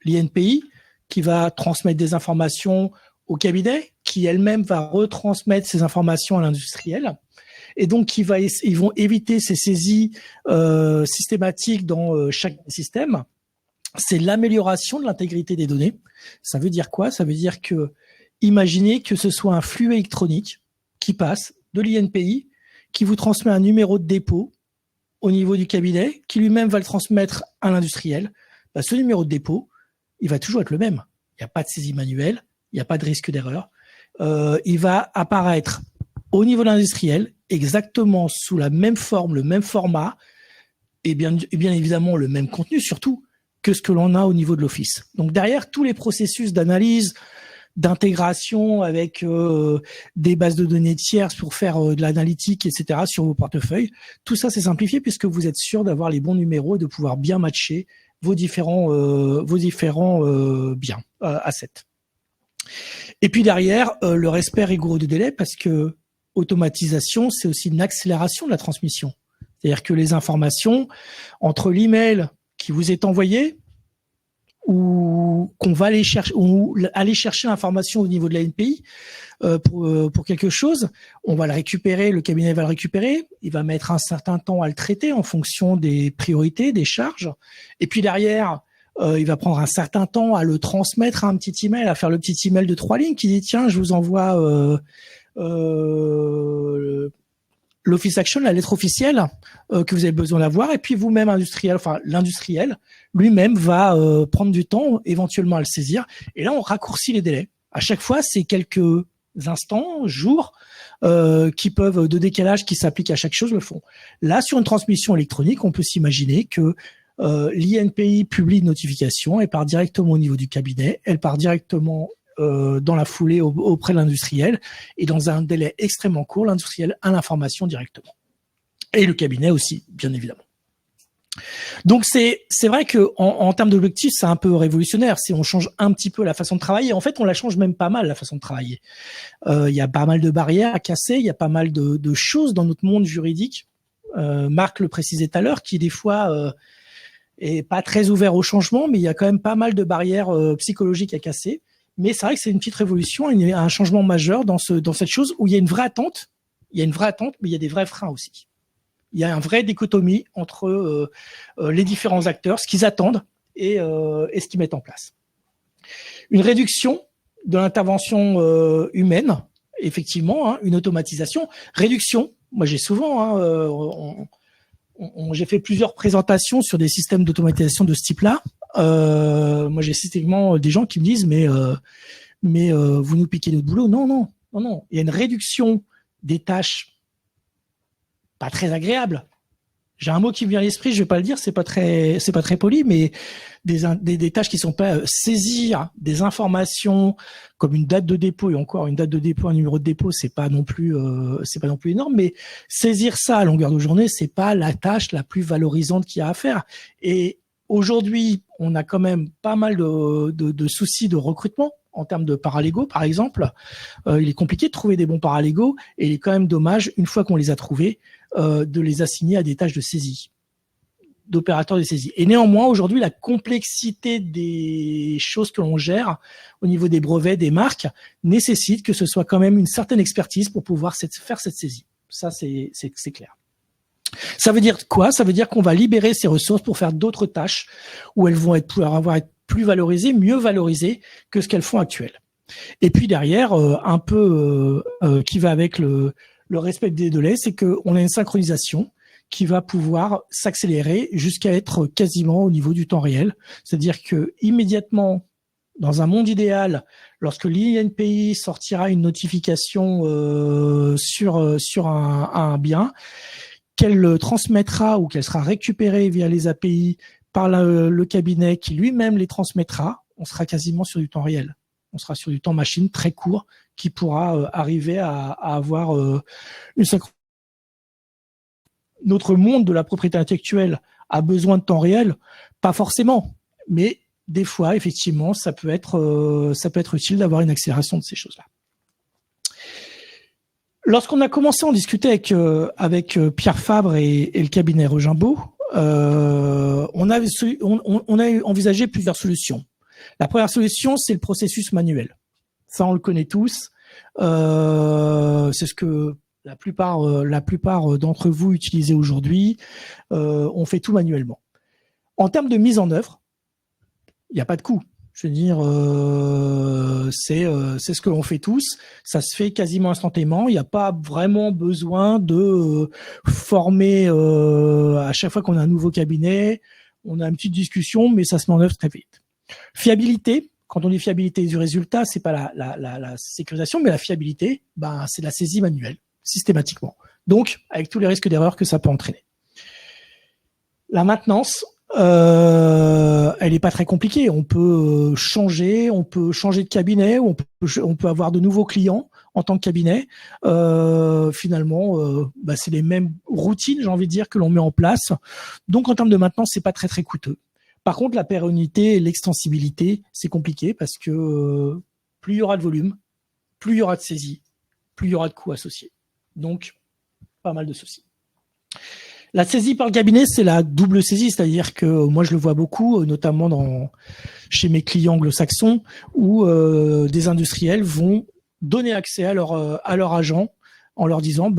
L'INPI qui va transmettre des informations au cabinet, qui elle-même va retransmettre ces informations à l'industriel, et donc ils vont éviter ces saisies systématiques dans chaque système. C'est l'amélioration de l'intégrité des données. Ça veut dire quoi? Ça veut dire que, imaginez que ce soit un flux électronique qui passe de l'INPI, qui vous transmet un numéro de dépôt au niveau du cabinet, qui lui-même va le transmettre à l'industriel. Ce numéro de dépôt, il va toujours être le même. Il n'y a pas de saisie manuelle, il n'y a pas de risque d'erreur. Il va apparaître au niveau de l'industriel, exactement sous la même forme, le même format, et bien évidemment le même contenu, surtout, que ce que l'on a au niveau de l'office. Donc derrière, tous les processus d'analyse, d'intégration avec des bases de données tierces pour faire de l'analytique, etc. sur vos portefeuilles, tout ça c'est simplifié puisque vous êtes sûr d'avoir les bons numéros et de pouvoir bien matcher vos différents biens assets. Et puis derrière, le respect rigoureux du délai, parce que automatisation, c'est aussi une accélération de la transmission. C'est-à-dire que les informations entre l'email qui vous est envoyé ou qu'on va aller chercher, ou aller chercher l'information au niveau de la NPI pour quelque chose, on va le récupérer, le cabinet va le récupérer, il va mettre un certain temps à le traiter en fonction des priorités, des charges, et puis derrière, il va prendre un certain temps à le transmettre à un petit email, à faire le petit email de 3 lignes qui dit tiens, je vous envoie l'Office Action, la lettre officielle que vous avez besoin d'avoir, et puis vous-même industriel, enfin l'industriel lui-même va prendre du temps éventuellement à le saisir, et là on raccourcit les délais. À chaque fois, c'est quelques instants, jours de décalage qui s'appliquent à chaque chose le font. Là, sur une transmission électronique, on peut s'imaginer que l'INPI publie une notification, elle part directement au niveau du cabinet, elle part directement dans la foulée auprès de l'industriel, et dans un délai extrêmement court, l'industriel a l'information directement. Et le cabinet aussi, bien évidemment. Donc c'est vrai que en termes d'objectifs, c'est un peu révolutionnaire. Si on change un petit peu la façon de travailler, en fait, on la change même pas mal la façon de travailler. Il y a pas mal de barrières à casser, il y a pas mal de choses dans notre monde juridique. Marc le précisait tout à l'heure, qui des fois est pas très ouvert au changement, mais il y a quand même pas mal de barrières psychologiques à casser. Mais c'est vrai que c'est une petite révolution, un changement majeur dans cette chose où il y a une vraie attente. Il y a une vraie attente, mais il y a des vrais freins aussi. Il y a une vraie dichotomie entre les différents acteurs, ce qu'ils attendent et ce qu'ils mettent en place. Une réduction de l'intervention humaine, effectivement, une automatisation. Réduction, moi j'ai souvent, j'ai fait plusieurs présentations sur des systèmes d'automatisation de ce type-là. Moi j'ai systématiquement des gens qui me disent mais vous nous piquez notre boulot. Non. Il y a une réduction des tâches pas très agréable. J'ai un mot qui me vient à l'esprit, je vais pas le dire, c'est pas très poli, mais des tâches qui sont pas saisir des informations comme une date de dépôt, et encore une date de dépôt, un numéro de dépôt, c'est pas non plus énorme, mais saisir ça à longueur de journée, c'est pas la tâche la plus valorisante qu'il y a à faire. Et aujourd'hui, on a quand même pas mal de soucis de recrutement en termes de paralégaux, par exemple. Il est compliqué de trouver des bons paralégaux, et il est quand même dommage, une fois qu'on les a trouvés, de les assigner à des tâches de saisie, d'opérateurs de saisie. Et néanmoins, aujourd'hui, la complexité des choses que l'on gère au niveau des brevets, des marques, nécessite que ce soit quand même une certaine expertise pour pouvoir faire cette saisie. Ça, c'est clair. Ça veut dire quoi? Ça veut dire qu'on va libérer ces ressources pour faire d'autres tâches où elles vont être plus valorisées, mieux valorisées que ce qu'elles font actuellement. Et puis derrière, un peu qui va avec le respect des délais, c'est qu'on a une synchronisation qui va pouvoir s'accélérer jusqu'à être quasiment au niveau du temps réel. C'est-à-dire que immédiatement, dans un monde idéal, lorsque l'INPI sortira une notification sur un bien, qu'elle transmettra ou qu'elle sera récupérée via les API par le cabinet qui lui-même les transmettra. on sera quasiment sur du temps réel. On sera sur du temps machine très court qui pourra arriver à avoir une synchronisation. Notre monde de la propriété intellectuelle a besoin de temps réel, pas forcément, mais des fois, effectivement, ça peut être utile d'avoir une accélération de ces choses-là. Lorsqu'on a commencé à en discuter avec Pierre Fabre et le cabinet Regimbaud, on a envisagé plusieurs solutions. La première solution, c'est le processus manuel. Ça, on le connaît tous. C'est ce que la plupart d'entre vous utilisez aujourd'hui. On fait tout manuellement. En termes de mise en œuvre, il n'y a pas de coût. Je veux dire, c'est ce que l'on fait tous. Ça se fait quasiment instantanément. Il n'y a pas vraiment besoin de former à chaque fois qu'on a un nouveau cabinet. On a une petite discussion, mais ça se met en œuvre très vite. Fiabilité. Quand on dit fiabilité du résultat, c'est pas la sécurisation, mais la fiabilité, c'est la saisie manuelle, systématiquement. Donc, avec tous les risques d'erreur que ça peut entraîner. La maintenance, elle n'est pas très compliquée. On peut changer de cabinet, on peut avoir de nouveaux clients en tant que cabinet. Finalement, c'est les mêmes routines, j'ai envie de dire, que l'on met en place. Donc, en termes de maintenance, c'est pas très très coûteux. Par contre, la pérennité et l'extensibilité, c'est compliqué parce que plus il y aura de volume, plus il y aura de saisie, plus il y aura de coûts associés. Donc, pas mal de soucis. La saisie par le cabinet, c'est la double saisie, c'est-à-dire que moi, je le vois beaucoup, notamment chez mes clients anglo-saxons, où des industriels vont donner accès à leur agent en leur disant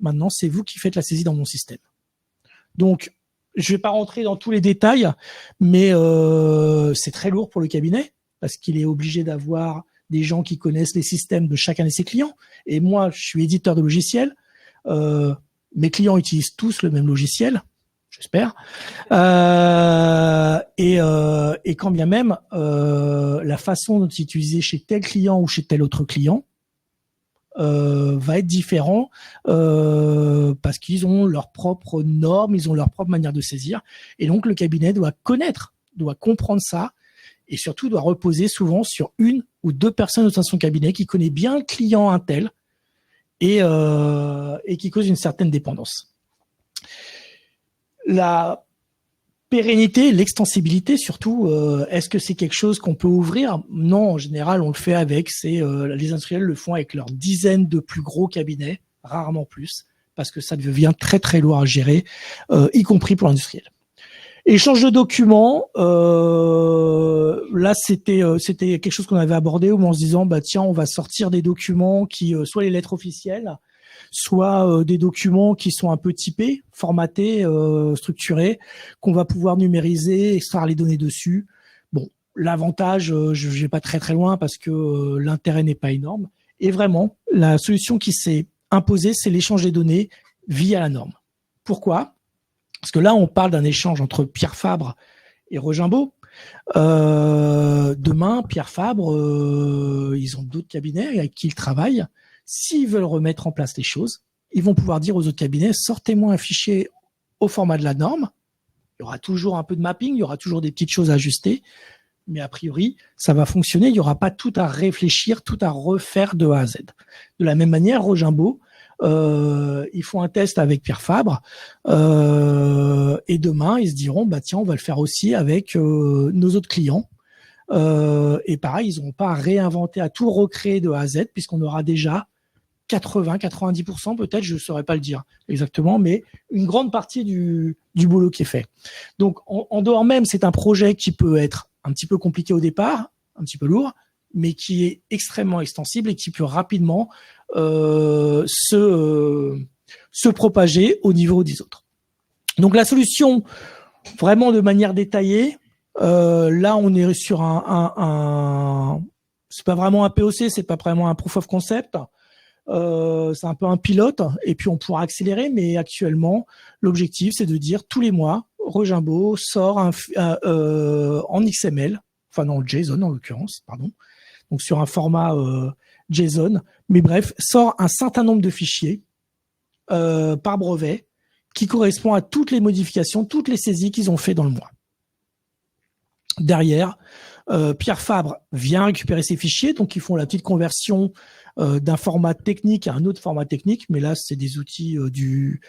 maintenant, c'est vous qui faites la saisie dans mon système. Donc, je ne vais pas rentrer dans tous les détails, mais c'est très lourd pour le cabinet parce qu'il est obligé d'avoir des gens qui connaissent les systèmes de chacun de ses clients. Et moi, je suis éditeur de logiciels. Mes clients utilisent tous le même logiciel, j'espère. Et quand bien même, la façon dont c'est utilisé chez tel client ou chez tel autre client va être différent parce qu'ils ont leurs propres normes, ils ont leur propre manière de saisir. Et donc, le cabinet doit comprendre ça et surtout doit reposer souvent sur une ou deux personnes au sein de son cabinet qui connaît bien le client un tel et qui cause une certaine dépendance. La pérennité, l'extensibilité surtout, est-ce que c'est quelque chose qu'on peut ouvrir? Non, en général, on le fait avec, les industriels le font avec leurs dizaines de plus gros cabinets, rarement plus, parce que ça devient très très lourd à gérer, y compris pour l'industriel. Échange de documents, là c'était quelque chose qu'on avait abordé en se disant tiens, on va sortir des documents qui soit les lettres officielles, soit des documents qui sont un peu typés, formatés, structurés, qu'on va pouvoir numériser, extraire les données dessus. Bon, l'avantage, je vais pas très très loin parce que l'intérêt n'est pas énorme. Et vraiment, la solution qui s'est imposée, c'est l'échange des données via la norme. Pourquoi ? Parce que là, on parle d'un échange entre Pierre Fabre et Regimbaud. Demain, Pierre Fabre, ils ont d'autres cabinets avec qui ils travaillent. S'ils veulent remettre en place les choses, ils vont pouvoir dire aux autres cabinets, sortez-moi un fichier au format de la norme. Il y aura toujours un peu de mapping, il y aura toujours des petites choses à ajuster, mais a priori, ça va fonctionner. Il n'y aura pas tout à réfléchir, tout à refaire de A à Z. De la même manière, Regimbaud, ils font un test avec Pierre Fabre et demain, ils se diront, tiens, on va le faire aussi avec nos autres clients. Et pareil, ils n'auront pas à réinventer, à tout recréer de A à Z, puisqu'on aura déjà 80-90% peut-être, je ne saurais pas le dire exactement, mais une grande partie du boulot qui est fait. Donc, en dehors même, c'est un projet qui peut être un petit peu compliqué au départ, un petit peu lourd, mais qui est extrêmement extensible et qui peut rapidement se propager au niveau des autres. Donc, la solution, vraiment de manière détaillée, là, on est sur c'est pas vraiment un POC, c'est pas vraiment un proof of concept. C'est un peu un pilote et puis on pourra accélérer, mais actuellement l'objectif c'est de dire tous les mois Regimbaud sort en XML, enfin non JSON en l'occurrence, pardon, donc sur un format JSON, mais bref, sort un certain nombre de fichiers par brevet qui correspond à toutes les modifications, toutes les saisies qu'ils ont fait dans le mois. Derrière, Pierre Fabre vient récupérer ces fichiers, donc ils font la petite conversion d'un format technique à un autre format technique, mais là c'est des outils du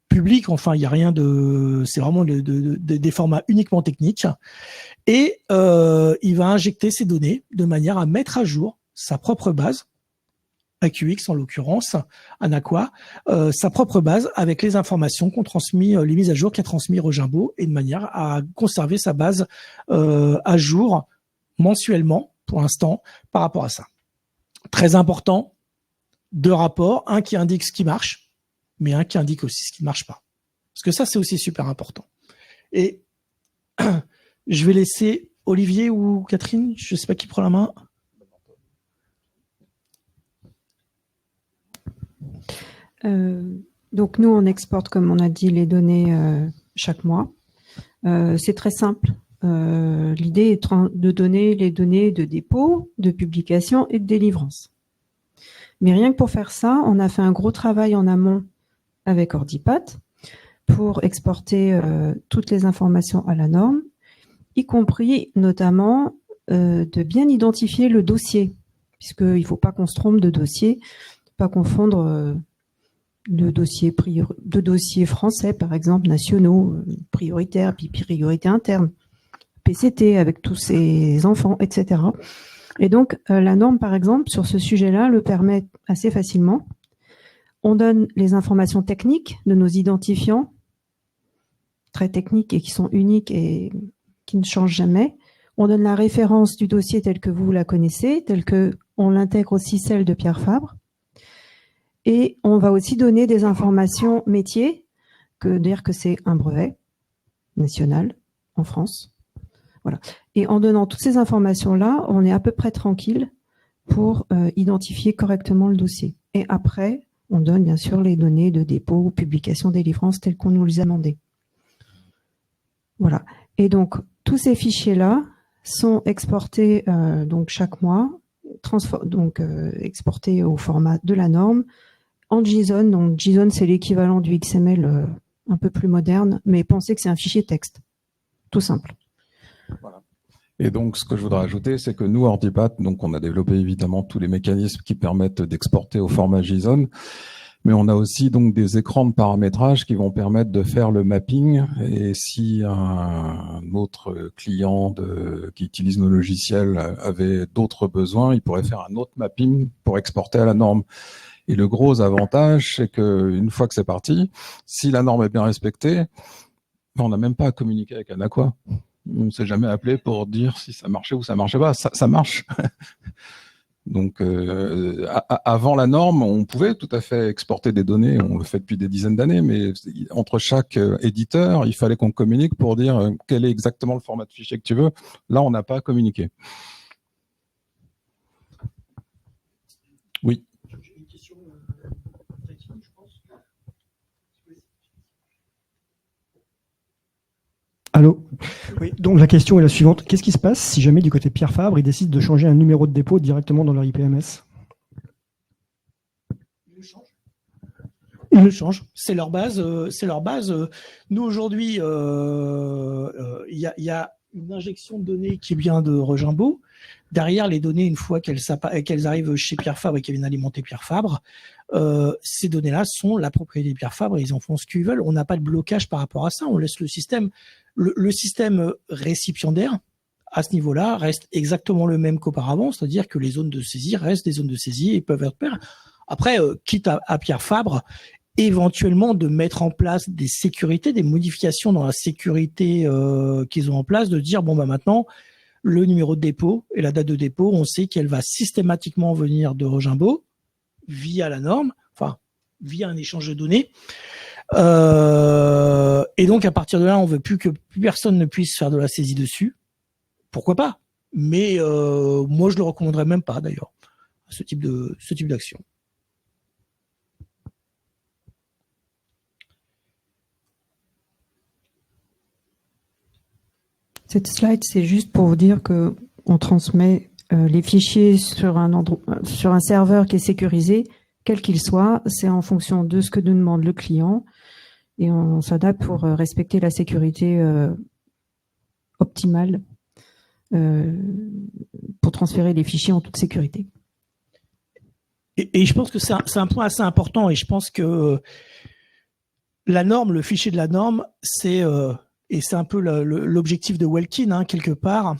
public. Enfin, il y a rien de, c'est vraiment des formats uniquement techniques. Et il va injecter ces données de manière à mettre à jour sa propre base, AQX en l'occurrence, Anaqua, sa propre base avec les informations qu'ont transmis, les mises à jour qu'a transmis Rogimbaud, et de manière à conserver sa base à jour mensuellement pour l'instant par rapport à ça. Très important, 2 rapports, un qui indique ce qui marche, mais un qui indique aussi ce qui ne marche pas. Parce que ça, c'est aussi super important. Et je vais laisser Olivier ou Catherine, je ne sais pas qui prend la main. Donc nous, on exporte, comme on a dit, les données chaque mois. C'est très simple. L'idée est de donner les données de dépôt, de publication et de délivrance. Mais rien que pour faire ça, on a fait un gros travail en amont avec Ordipat pour exporter toutes les informations à la norme, y compris notamment de bien identifier le dossier, puisqu'il ne faut pas qu'on se trompe de dossier, pas confondre de dossiers français, par exemple, nationaux, prioritaires, puis priorité interne, PCT avec tous ces enfants, etc. Et donc, la norme, par exemple, sur ce sujet-là, le permet assez facilement. On donne les informations techniques de nos identifiants, très techniques et qui sont uniques et qui ne changent jamais. On donne la référence du dossier telle que vous la connaissez, telle que on l'intègre aussi celle de Pierre Fabre. Et on va aussi donner des informations métiers, dire que c'est un brevet national en France. Voilà. Et en donnant toutes ces informations-là, on est à peu près tranquille pour identifier correctement le dossier. Et après, on donne bien sûr les données de dépôt, publication, délivrance telles qu'on nous les a demandées. Voilà. Et donc, tous ces fichiers-là sont exportés donc chaque mois, exportés au format de la norme, en JSON. Donc JSON, c'est l'équivalent du XML un peu plus moderne, mais pensez que c'est un fichier texte. Tout simple. Voilà. Et donc, ce que je voudrais ajouter, c'est que nous, Ordipat, donc on a développé évidemment tous les mécanismes qui permettent d'exporter au format JSON, mais on a aussi donc des écrans de paramétrage qui vont permettre de faire le mapping. Et si un autre client qui utilise nos logiciels avait d'autres besoins, il pourrait faire un autre mapping pour exporter à la norme. Et le gros avantage, c'est qu'une fois que c'est parti, si la norme est bien respectée, on n'a même pas à communiquer avec Anaqua. On ne s'est jamais appelé pour dire si ça marchait ou ça marchait pas. Ça marche. Donc, avant la norme, on pouvait tout à fait exporter des données. On le fait depuis des dizaines d'années, mais entre chaque éditeur, il fallait qu'on communique pour dire quel est exactement le format de fichier que tu veux. Là, on n'a pas à communiquer. Oui. Allô? Oui, donc la question est la suivante. Qu'est-ce qui se passe si jamais du côté Pierre Fabre, ils décident de changer un numéro de dépôt directement dans leur IPMS? Ils le changent. C'est leur base. Nous, aujourd'hui, il y a une injection de données qui vient de Rogimbaud. Derrière, les données, une fois qu'elles arrivent chez Pierre Fabre et qu'elles viennent alimenter Pierre Fabre, ces données-là sont la propriété de Pierre Fabre et ils en font ce qu'ils veulent. On n'a pas de blocage par rapport à ça. On laisse le système récipiendaire à ce niveau-là reste exactement le même qu'auparavant, c'est-à-dire que les zones de saisie restent des zones de saisie et peuvent être paires. Après, quitte à Pierre Fabre, éventuellement de mettre en place des sécurités, des modifications dans la sécurité qu'ils ont en place, de dire bon bah maintenant le numéro de dépôt et la date de dépôt, on sait qu'elle va systématiquement venir de Rogimbaud via la norme, enfin via un échange de données. Et donc à partir de là, on veut plus que plus personne ne puisse faire de la saisie dessus. Pourquoi pas? Mais moi je le recommanderais même pas d'ailleurs, ce type d'action. Cette slide, c'est juste pour vous dire que on transmet les fichiers sur un serveur qui est sécurisé, quel qu'il soit. C'est en fonction de ce que nous demande le client et on s'adapte pour respecter la sécurité optimale pour transférer les fichiers en toute sécurité. Et je pense que c'est un point assez important, et je pense que la norme, le fichier de la norme, c'est et c'est un peu l'objectif de Welkin, hein, quelque part,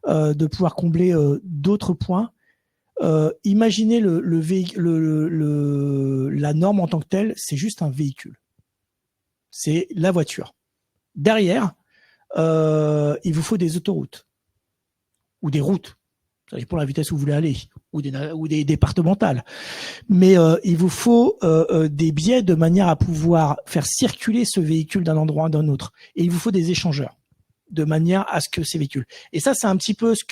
de pouvoir combler d'autres points. Imaginez la norme en tant que telle, c'est juste un véhicule. C'est la voiture. Derrière, il vous faut des autoroutes ou des routes. Ça dépend de la vitesse où vous voulez aller, ou des départementales. Mais il vous faut des biais de manière à pouvoir faire circuler ce véhicule d'un endroit à un autre. Et il vous faut des échangeurs de manière à ce que ces véhicules. Et ça, c'est un petit peu ce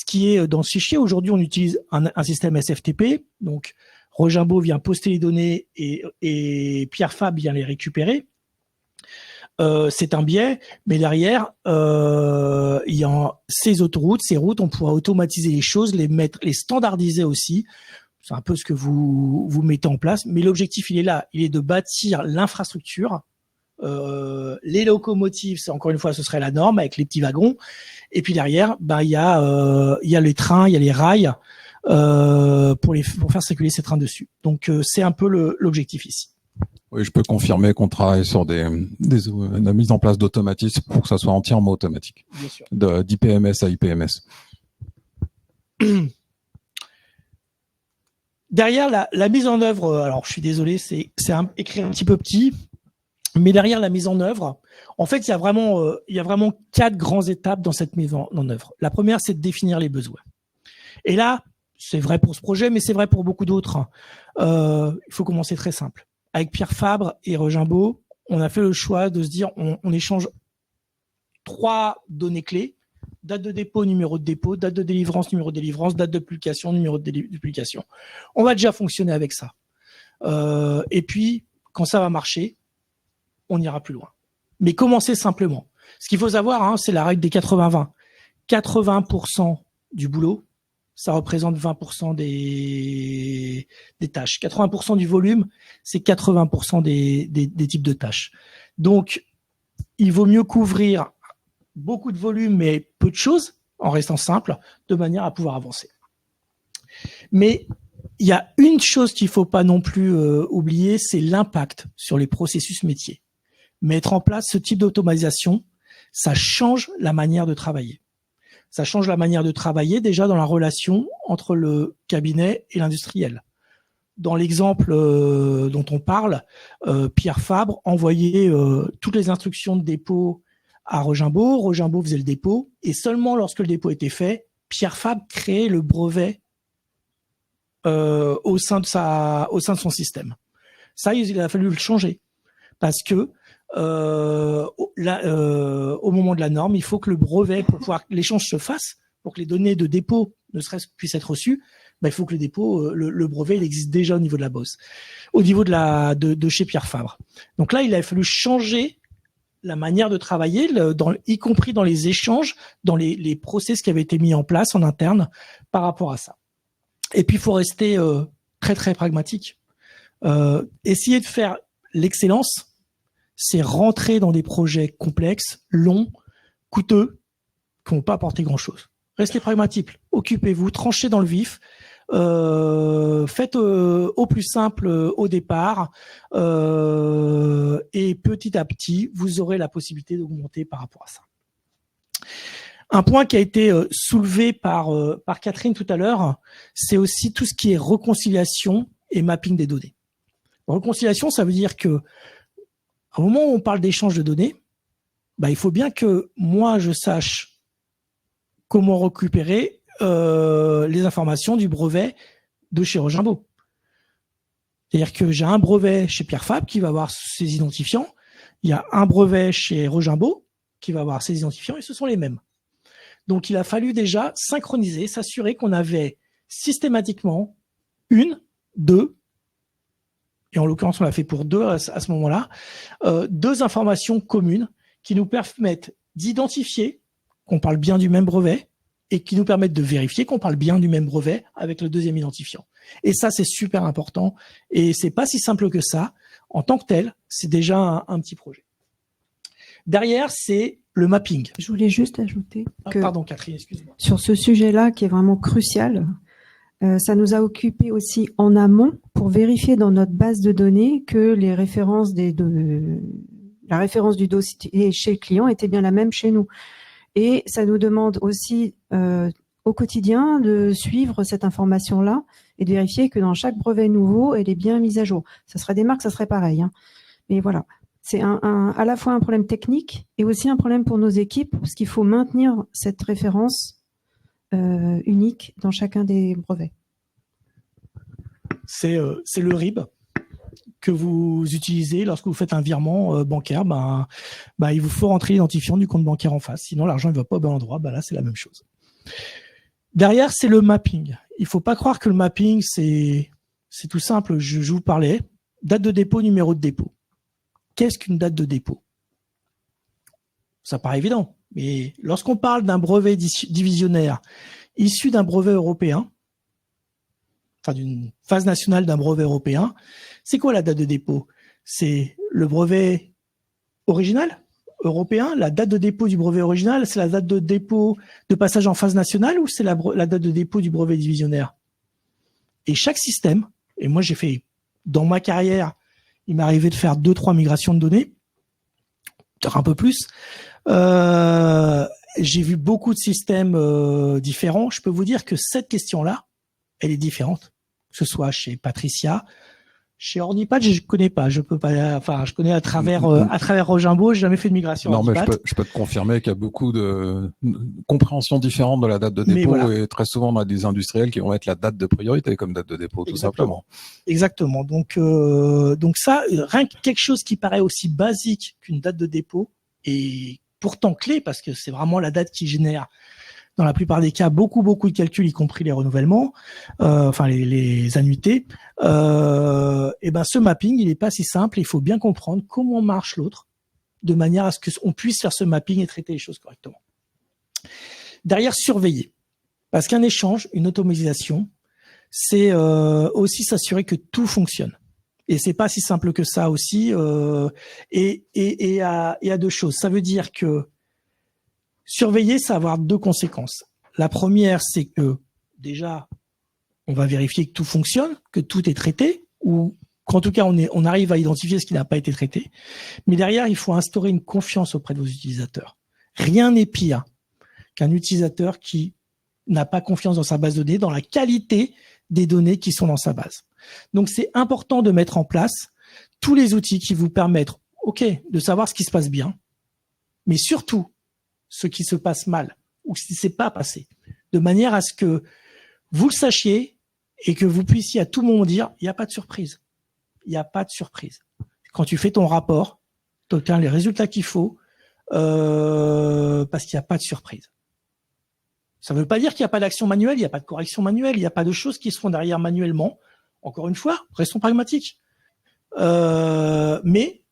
qui est dans ce fichier. Aujourd'hui, on utilise un système SFTP. Donc, Rojimbo vient poster les données et Pierre Fabre vient les récupérer. C'est un biais, mais derrière, il y a ces autoroutes, ces routes, on pourra automatiser les choses, les standardiser aussi. C'est un peu ce que vous mettez en place. Mais l'objectif, il est là. Il est de bâtir l'infrastructure. Les locomotives, encore une fois, ce serait la norme avec les petits wagons. Et puis derrière, il y a les trains, il y a les rails pour faire circuler ces trains dessus. Donc c'est un peu l'objectif ici. Oui, je peux confirmer qu'on travaille sur la mise en place d'automatismes pour que ça soit entièrement automatique. Bien sûr. D'IPMS à IPMS. Derrière la mise en œuvre, alors je suis désolé, c'est écrit un petit peu petit, mais derrière la mise en œuvre, en fait, il y a vraiment 4 grandes étapes dans cette mise en œuvre. La première, c'est de définir les besoins. Et là, c'est vrai pour ce projet, mais c'est vrai pour beaucoup d'autres. Il faut commencer très simple. Avec Pierre Fabre et Rojimbo, on a fait le choix de se dire on échange 3 données clés: date de dépôt, numéro de dépôt, date de délivrance, numéro de délivrance, date de publication, numéro de publication. On va déjà fonctionner avec ça. Et puis, quand ça va marcher, on ira plus loin. Mais commencez simplement. Ce qu'il faut savoir, hein, c'est la règle des 80-20. 80% du boulot, ça représente 20% des tâches. 80% du volume, c'est 80% des types de tâches. Donc, il vaut mieux couvrir beaucoup de volume, mais peu de choses, en restant simple, de manière à pouvoir avancer. Mais il y a une chose qu'il ne faut pas non plus oublier, c'est l'impact sur les processus métiers. Mettre en place ce type d'automatisation, ça change la manière de travailler. Ça change la manière de travailler déjà dans la relation entre le cabinet et l'industriel. Dans l'exemple dont on parle, Pierre Fabre envoyait toutes les instructions de dépôt à Rojimbo. Rojimbo faisait le dépôt, et seulement lorsque le dépôt était fait, Pierre Fabre créait le brevet au sein de son système. Ça, il a fallu le changer parce que au moment de la norme, il faut que le brevet, pour pouvoir que l'échange se fasse, pour que les données de dépôt ne serait-ce puissent être reçues, il faut que le dépôt, le brevet, il existe déjà au niveau de la BOSS, au niveau de chez Pierre Fabre. Donc là, il a fallu changer la manière de travailler, y compris dans les échanges, dans les process qui avaient été mis en place en interne par rapport à ça. Et puis, il faut rester très, très pragmatique. Essayer de faire l'excellence, c'est rentrer dans des projets complexes, longs, coûteux, qui vont pas apporter grand-chose. Restez pragmatique, occupez-vous, tranchez dans le vif, faites au plus simple au départ, et petit à petit, vous aurez la possibilité d'augmenter par rapport à ça. Un point qui a été soulevé par Catherine tout à l'heure, c'est aussi tout ce qui est réconciliation et mapping des données. Réconciliation, ça veut dire que à un moment où on parle d'échange de données, il faut bien que moi je sache comment récupérer les informations du brevet de chez Rojimbo. C'est-à-dire que j'ai un brevet chez Pierre Fabre qui va avoir ses identifiants, il y a un brevet chez Rojimbo qui va avoir ses identifiants, et ce sont les mêmes. Donc il a fallu déjà synchroniser, s'assurer qu'on avait systématiquement 1, 2, et en l'occurrence on l'a fait pour 2 à ce moment-là, 2 informations communes qui nous permettent d'identifier qu'on parle bien du même brevet et qui nous permettent de vérifier qu'on parle bien du même brevet avec le deuxième identifiant. Et ça, c'est super important, et c'est pas si simple que ça. En tant que tel, c'est déjà un petit projet. Derrière, c'est le mapping. Je voulais juste ajouter que pardon, Catherine, excuse-moi. Sur ce sujet-là, qui est vraiment crucial, ça nous a occupé aussi en amont pour vérifier dans notre base de données que les références la référence du dossier chez le client était bien la même chez nous. Et ça nous demande aussi au quotidien de suivre cette information-là et de vérifier que dans chaque brevet nouveau, elle est bien mise à jour. Ça serait des marques, ça serait pareil. Hein. Mais voilà, c'est à la fois un problème technique et aussi un problème pour nos équipes, parce qu'il faut maintenir cette référence unique dans chacun des brevets. C'est le RIB que vous utilisez lorsque vous faites un virement bancaire. Il vous faut rentrer l'identifiant du compte bancaire en face, sinon l'argent ne va pas au bon endroit. Là, c'est la même chose. Derrière, c'est le mapping. Il faut pas croire que le mapping, c'est tout simple. Je vous parlais. Date de dépôt, numéro de dépôt. Qu'est-ce qu'une date de dépôt? Ça paraît évident. Mais lorsqu'on parle d'un brevet divisionnaire issu d'un brevet européen, enfin d'une phase nationale d'un brevet européen, c'est quoi la date de dépôt? C'est le brevet original européen? La date de dépôt du brevet original, c'est la date de dépôt de passage en phase nationale ou c'est la date de dépôt du brevet divisionnaire? Et chaque système, et moi j'ai fait, dans ma carrière, il m'est arrivé de faire 2-3 migrations de données, peut-être un peu plus. J'ai vu beaucoup de systèmes différents. Je peux vous dire que cette question-là, elle est différente. Que ce soit chez Patricia, chez Ordipat, je connais pas. Je peux pas. Enfin, je connais à travers Rojimbo. J'ai jamais fait de migration. Non, Ordipat. mais je peux te confirmer qu'il y a beaucoup de compréhensions différentes de la date de dépôt, voilà. Et très souvent on a des industriels qui vont mettre la date de priorité comme date de dépôt, tout simplement. Exactement. Donc ça, rien que quelque chose qui paraît aussi basique qu'une date de dépôt est pourtant clé parce que c'est vraiment la date qui génère, dans la plupart des cas, beaucoup de calculs, y compris les renouvellements, les annuités. Ce mapping, il est pas si simple. Il faut bien comprendre comment marche l'autre, de manière à ce qu'on puisse faire ce mapping et traiter les choses correctement. Derrière, surveiller, parce qu'un échange, une automatisation, c'est aussi s'assurer que tout fonctionne. Et c'est pas si simple que ça aussi. Et il y a deux choses. Ça veut dire que surveiller, ça va avoir deux conséquences. La première, c'est que déjà, on va vérifier que tout fonctionne, que tout est traité, ou qu'en tout cas, on arrive à identifier ce qui n'a pas été traité. Mais derrière, il faut instaurer une confiance auprès de vos utilisateurs. Rien n'est pire qu'un utilisateur qui n'a pas confiance dans sa base de données, dans la qualité des données qui sont dans sa base. Donc, c'est important de mettre en place tous les outils qui vous permettent, de savoir ce qui se passe bien, mais surtout ce qui se passe mal ou ce qui ne s'est pas passé, de manière à ce que vous le sachiez et que vous puissiez à tout moment dire, il n'y a pas de surprise. Il n'y a pas de surprise. Quand tu fais ton rapport, tu obtiens les résultats qu'il faut parce qu'il n'y a pas de surprise. Ça ne veut pas dire qu'il n'y a pas d'action manuelle, il n'y a pas de correction manuelle, il n'y a pas de choses qui se font derrière manuellement. Encore une fois, restons pragmatiques. Mais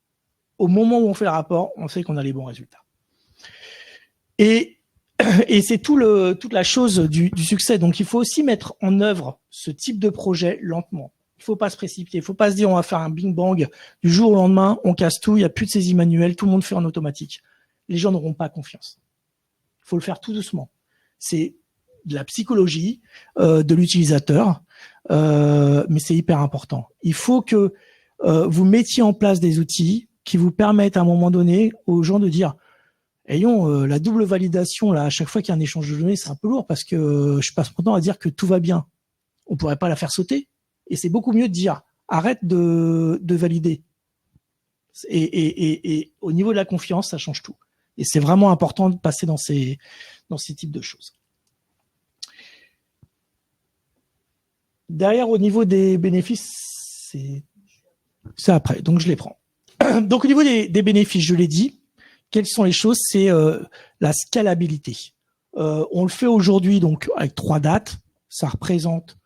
au moment où on fait le rapport, on sait qu'on a les bons résultats. Et c'est toute la chose du succès. Donc, il faut aussi mettre en œuvre ce type de projet lentement. Il ne faut pas se précipiter. Il ne faut pas se dire on va faire un bing bang du jour au lendemain, on casse tout, il n'y a plus de saisie manuelle, tout le monde fait en automatique. Les gens n'auront pas confiance. Il faut le faire tout doucement. C'est de la psychologie de l'utilisateur, mais c'est hyper important. Il faut que vous mettiez en place des outils qui vous permettent à un moment donné aux gens de dire la double validation, là, à chaque fois qu'il y a un échange de données, c'est un peu lourd parce que je passe mon temps à dire que tout va bien. On pourrait pas la faire sauter. Et c'est beaucoup mieux de dire, arrête de valider. Et au niveau de la confiance, ça change tout. Et c'est vraiment important de passer dans ces types de choses. Derrière, au niveau des bénéfices, c'est après. Donc, je les prends. Donc, au niveau des bénéfices, je l'ai dit. Quelles sont les choses? C'est la scalabilité. On le fait aujourd'hui donc avec 3 dates. Ça représente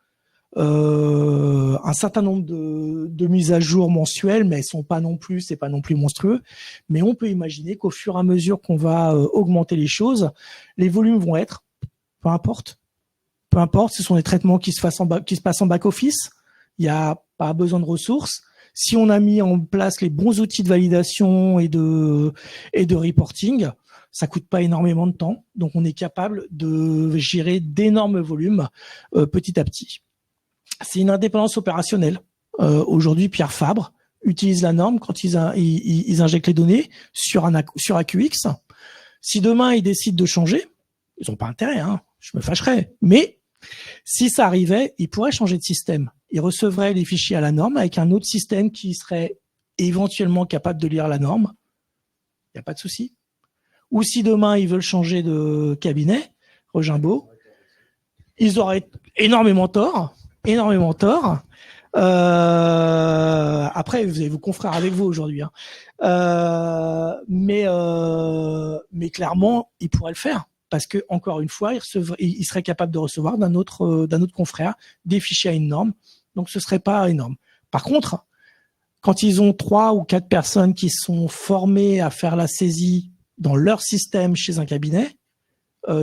un certain nombre de mises à jour mensuelles, mais c'est pas non plus monstrueux. Mais on peut imaginer qu'au fur et à mesure qu'on va augmenter les choses, les volumes vont être, peu importe, ce sont des traitements qui se passent en back office. Il n'y a pas besoin de ressources. Si on a mis en place les bons outils de validation et de reporting, Ça coûte pas énormément de temps, donc on est capable de gérer d'énormes volumes petit à petit. C'est une indépendance opérationnelle. Aujourd'hui, Pierre Fabre utilise la norme quand ils injectent les données sur AQX. Si demain ils décident de changer, ils n'ont pas intérêt, hein, je me fâcherais. Mais si ça arrivait, ils pourraient changer de système. Ils recevraient les fichiers à la norme avec un autre système qui serait éventuellement capable de lire la norme. Il n'y a pas de souci. Ou si demain ils veulent changer de cabinet, Regimbaud, ils auraient énormément tort. Après, vous avez vos confrères avec vous aujourd'hui, hein. Mais clairement, ils pourraient le faire parce que encore une fois, ils seraient capables de recevoir d'un autre confrère des fichiers à une norme. Donc, ce serait pas énorme. Par contre, quand ils ont 3 ou 4 personnes qui sont formées à faire la saisie dans leur système chez un cabinet,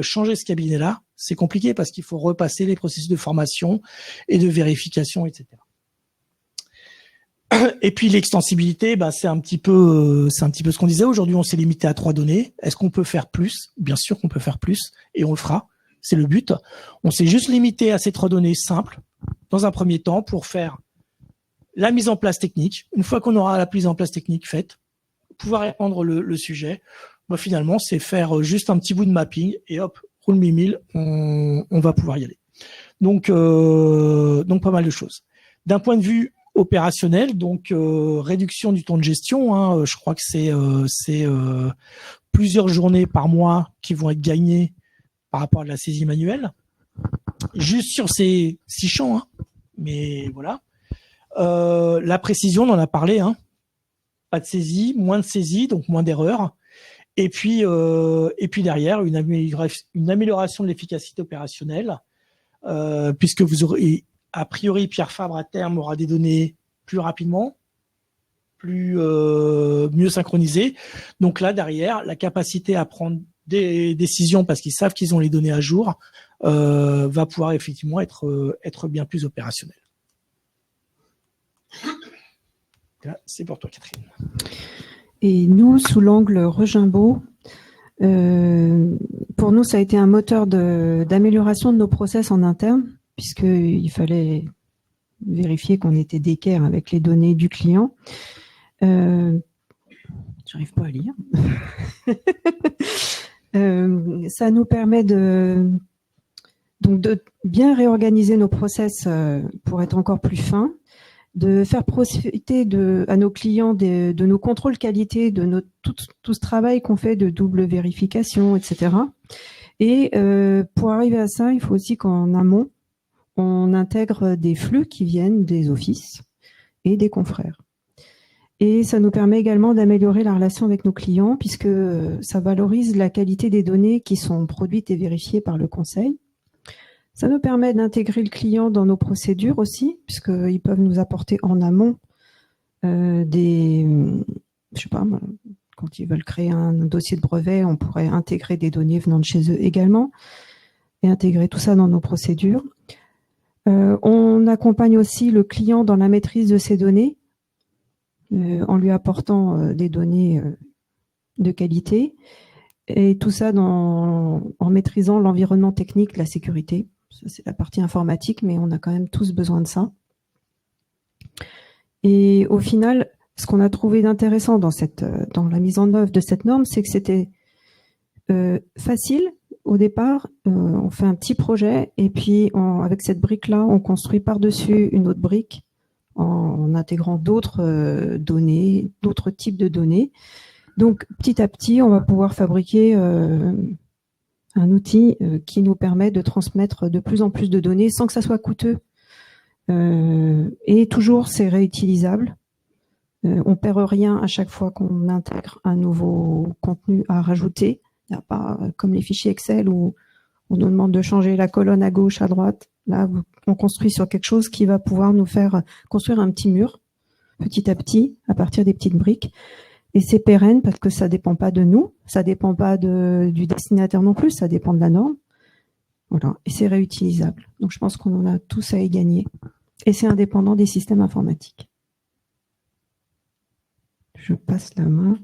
changer ce cabinet-là, c'est compliqué parce qu'il faut repasser les processus de formation et de vérification, etc. Et puis l'extensibilité, c'est un petit peu ce qu'on disait. Aujourd'hui, on s'est limité à 3 données. Est-ce qu'on peut faire plus? Bien sûr qu'on peut faire plus et on le fera. C'est le but. On s'est juste limité à ces 3 données simples dans un premier temps pour faire la mise en place technique. Une fois qu'on aura la mise en place technique faite, pouvoir répondre le sujet. Finalement, c'est faire juste un petit bout de mapping et hop, roule 1000, on va pouvoir y aller. Donc pas mal de choses. D'un point de vue opérationnel, donc réduction du temps de gestion, hein, je crois que c'est plusieurs journées par mois qui vont être gagnées par rapport à la saisie manuelle. Juste sur ces 6 champs, hein, mais voilà. La précision, on en a parlé, hein. Pas de saisie, moins de saisie, donc moins d'erreurs. Et puis derrière, une amélioration de l'efficacité opérationnelle, puisque vous aurez, a priori, Pierre Fabre à terme aura des données plus rapidement, mieux synchronisées. Donc là, derrière, la capacité à prendre des décisions parce qu'ils savent qu'ils ont les données à jour va pouvoir effectivement être bien plus opérationnelle. Là, c'est pour toi, Catherine. Et nous, sous l'angle Regimbaud, pour nous, ça a été un moteur d'amélioration de nos process en interne, puisqu'il fallait vérifier qu'on était d'équerre avec les données du client. J'arrive pas à lire. Ça nous permet de bien réorganiser nos process pour être encore plus fins, de faire profiter à nos clients de nos contrôles qualité, de tout ce travail qu'on fait de double vérification, etc. Et pour arriver à ça, il faut aussi qu'en amont, on intègre des flux qui viennent des offices et des confrères. Et ça nous permet également d'améliorer la relation avec nos clients puisque ça valorise la qualité des données qui sont produites et vérifiées par le conseil. Ça nous permet d'intégrer le client dans nos procédures aussi, puisqu'ils peuvent nous apporter en amont je sais pas, quand ils veulent créer un dossier de brevet, on pourrait intégrer des données venant de chez eux également et intégrer tout ça dans nos procédures. On accompagne aussi le client dans la maîtrise de ses données en lui apportant des données de qualité et tout ça en maîtrisant l'environnement technique, la sécurité. Ça, c'est la partie informatique, mais on a quand même tous besoin de ça. Et au final, ce qu'on a trouvé d'intéressant dans la mise en œuvre de cette norme, c'est que c'était facile au départ. On fait un petit projet et puis avec cette brique-là, on construit par-dessus une autre brique en intégrant d'autres données, d'autres types de données. Donc, petit à petit, on va pouvoir fabriquer un outil qui nous permet de transmettre de plus en plus de données sans que ça soit coûteux. Et toujours, c'est réutilisable. On perd rien à chaque fois qu'on intègre un nouveau contenu à rajouter. Il n'y a pas comme les fichiers Excel où on nous demande de changer la colonne à gauche, à droite. Là, on construit sur quelque chose qui va pouvoir nous faire construire un petit mur, petit à petit, à partir des petites briques. Et c'est pérenne parce que ça dépend pas de nous, ça dépend pas du destinataire non plus, ça dépend de la norme. Voilà. Et c'est réutilisable. Donc je pense qu'on en a tous à y gagner. Et c'est indépendant des systèmes informatiques. Je passe la main.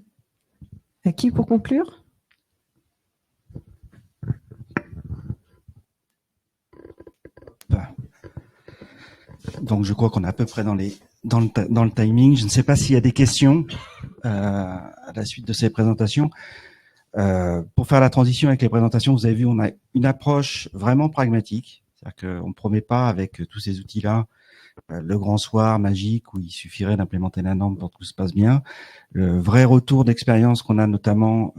À qui pour conclure? Donc je crois qu'on est à peu près dans le timing. Je ne sais pas s'il y a des questions à la suite de ces présentations. Pour faire la transition avec les présentations, vous avez vu, on a une approche vraiment pragmatique. C'est-à-dire qu'on ne promet pas avec tous ces outils-là le grand soir magique où il suffirait d'implémenter la norme pour que tout se passe bien. Le vrai retour d'expérience qu'on a notamment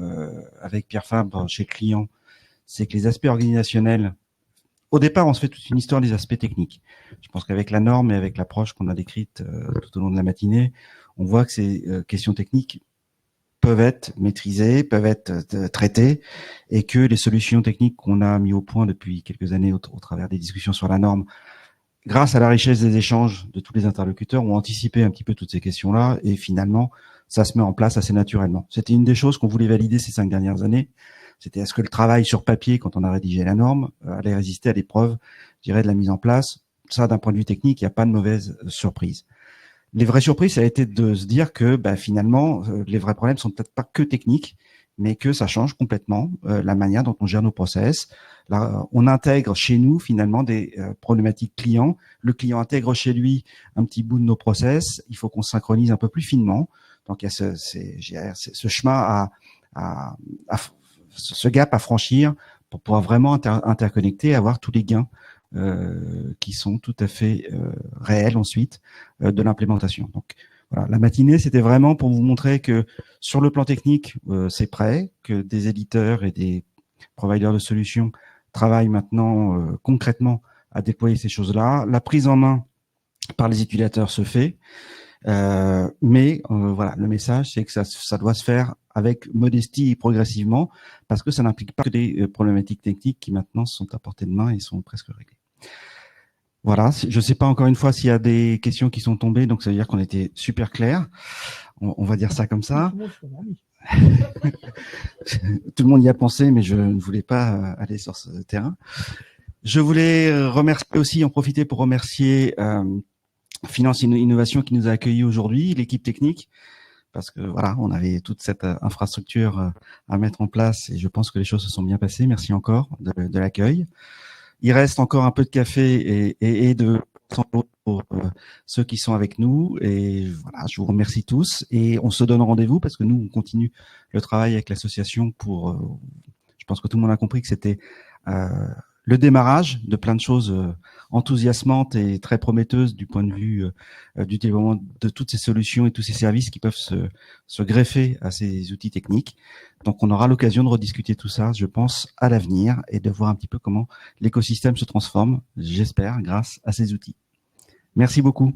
avec Pierre Fabre chez le client, c'est que les aspects organisationnels, au départ, on se fait toute une histoire des aspects techniques. Je pense qu'avec la norme et avec l'approche qu'on a décrite tout au long de la matinée, on voit que ces questions techniques peuvent être maîtrisées, peuvent être traitées, et que les solutions techniques qu'on a mis au point depuis quelques années au travers des discussions sur la norme, grâce à la richesse des échanges de tous les interlocuteurs, ont anticipé un petit peu toutes ces questions-là, et finalement, ça se met en place assez naturellement. C'était une des choses qu'on voulait valider ces 5 dernières années. C'était est-ce que le travail sur papier, quand on a rédigé la norme, allait résister à l'épreuve, je dirais, de la mise en place. Ça, d'un point de vue technique, il n'y a pas de mauvaise surprise. Les vraies surprises, ça a été de se dire que finalement, les vrais problèmes sont peut-être pas que techniques, mais que ça change complètement la manière dont on gère nos process. Là, on intègre chez nous finalement des problématiques clients. Le client intègre chez lui un petit bout de nos process. Il faut qu'on synchronise un peu plus finement. Donc il y a ce chemin ce gap à franchir pour pouvoir vraiment interconnecter et avoir tous les gains qui sont tout à fait réels ensuite de l'implémentation. Donc voilà, la matinée, c'était vraiment pour vous montrer que sur le plan technique, c'est prêt, que des éditeurs et des providers de solutions travaillent maintenant concrètement à déployer ces choses-là. La prise en main par les utilisateurs se fait, mais voilà, le message, c'est que ça doit se faire avec modestie et progressivement, parce que ça n'implique pas que des problématiques techniques qui maintenant sont à portée de main et sont presque réglées. Voilà, je ne sais pas encore une fois s'il y a des questions qui sont tombées, donc ça veut dire qu'on était super clair. On va dire ça comme ça. Tout le monde y a pensé, mais je ne voulais pas aller sur ce terrain. Je voulais remercier aussi, en profiter pour remercier Finance Innovation qui nous a accueillis aujourd'hui, l'équipe technique, parce que voilà, on avait toute cette infrastructure à mettre en place et je pense que les choses se sont bien passées. Merci encore de l'accueil. Il reste encore un peu de café et de pour ceux qui sont avec nous. Et voilà, je vous remercie tous et on se donne rendez-vous parce que nous, on continue le travail avec l'association pour, je pense que tout le monde a compris que c'était le démarrage de plein de choses enthousiasmantes et très prometteuses du point de vue du développement de toutes ces solutions et tous ces services qui peuvent se greffer à ces outils techniques. Donc, on aura l'occasion de rediscuter tout ça, je pense, à l'avenir et de voir un petit peu comment l'écosystème se transforme, j'espère, grâce à ces outils. Merci beaucoup.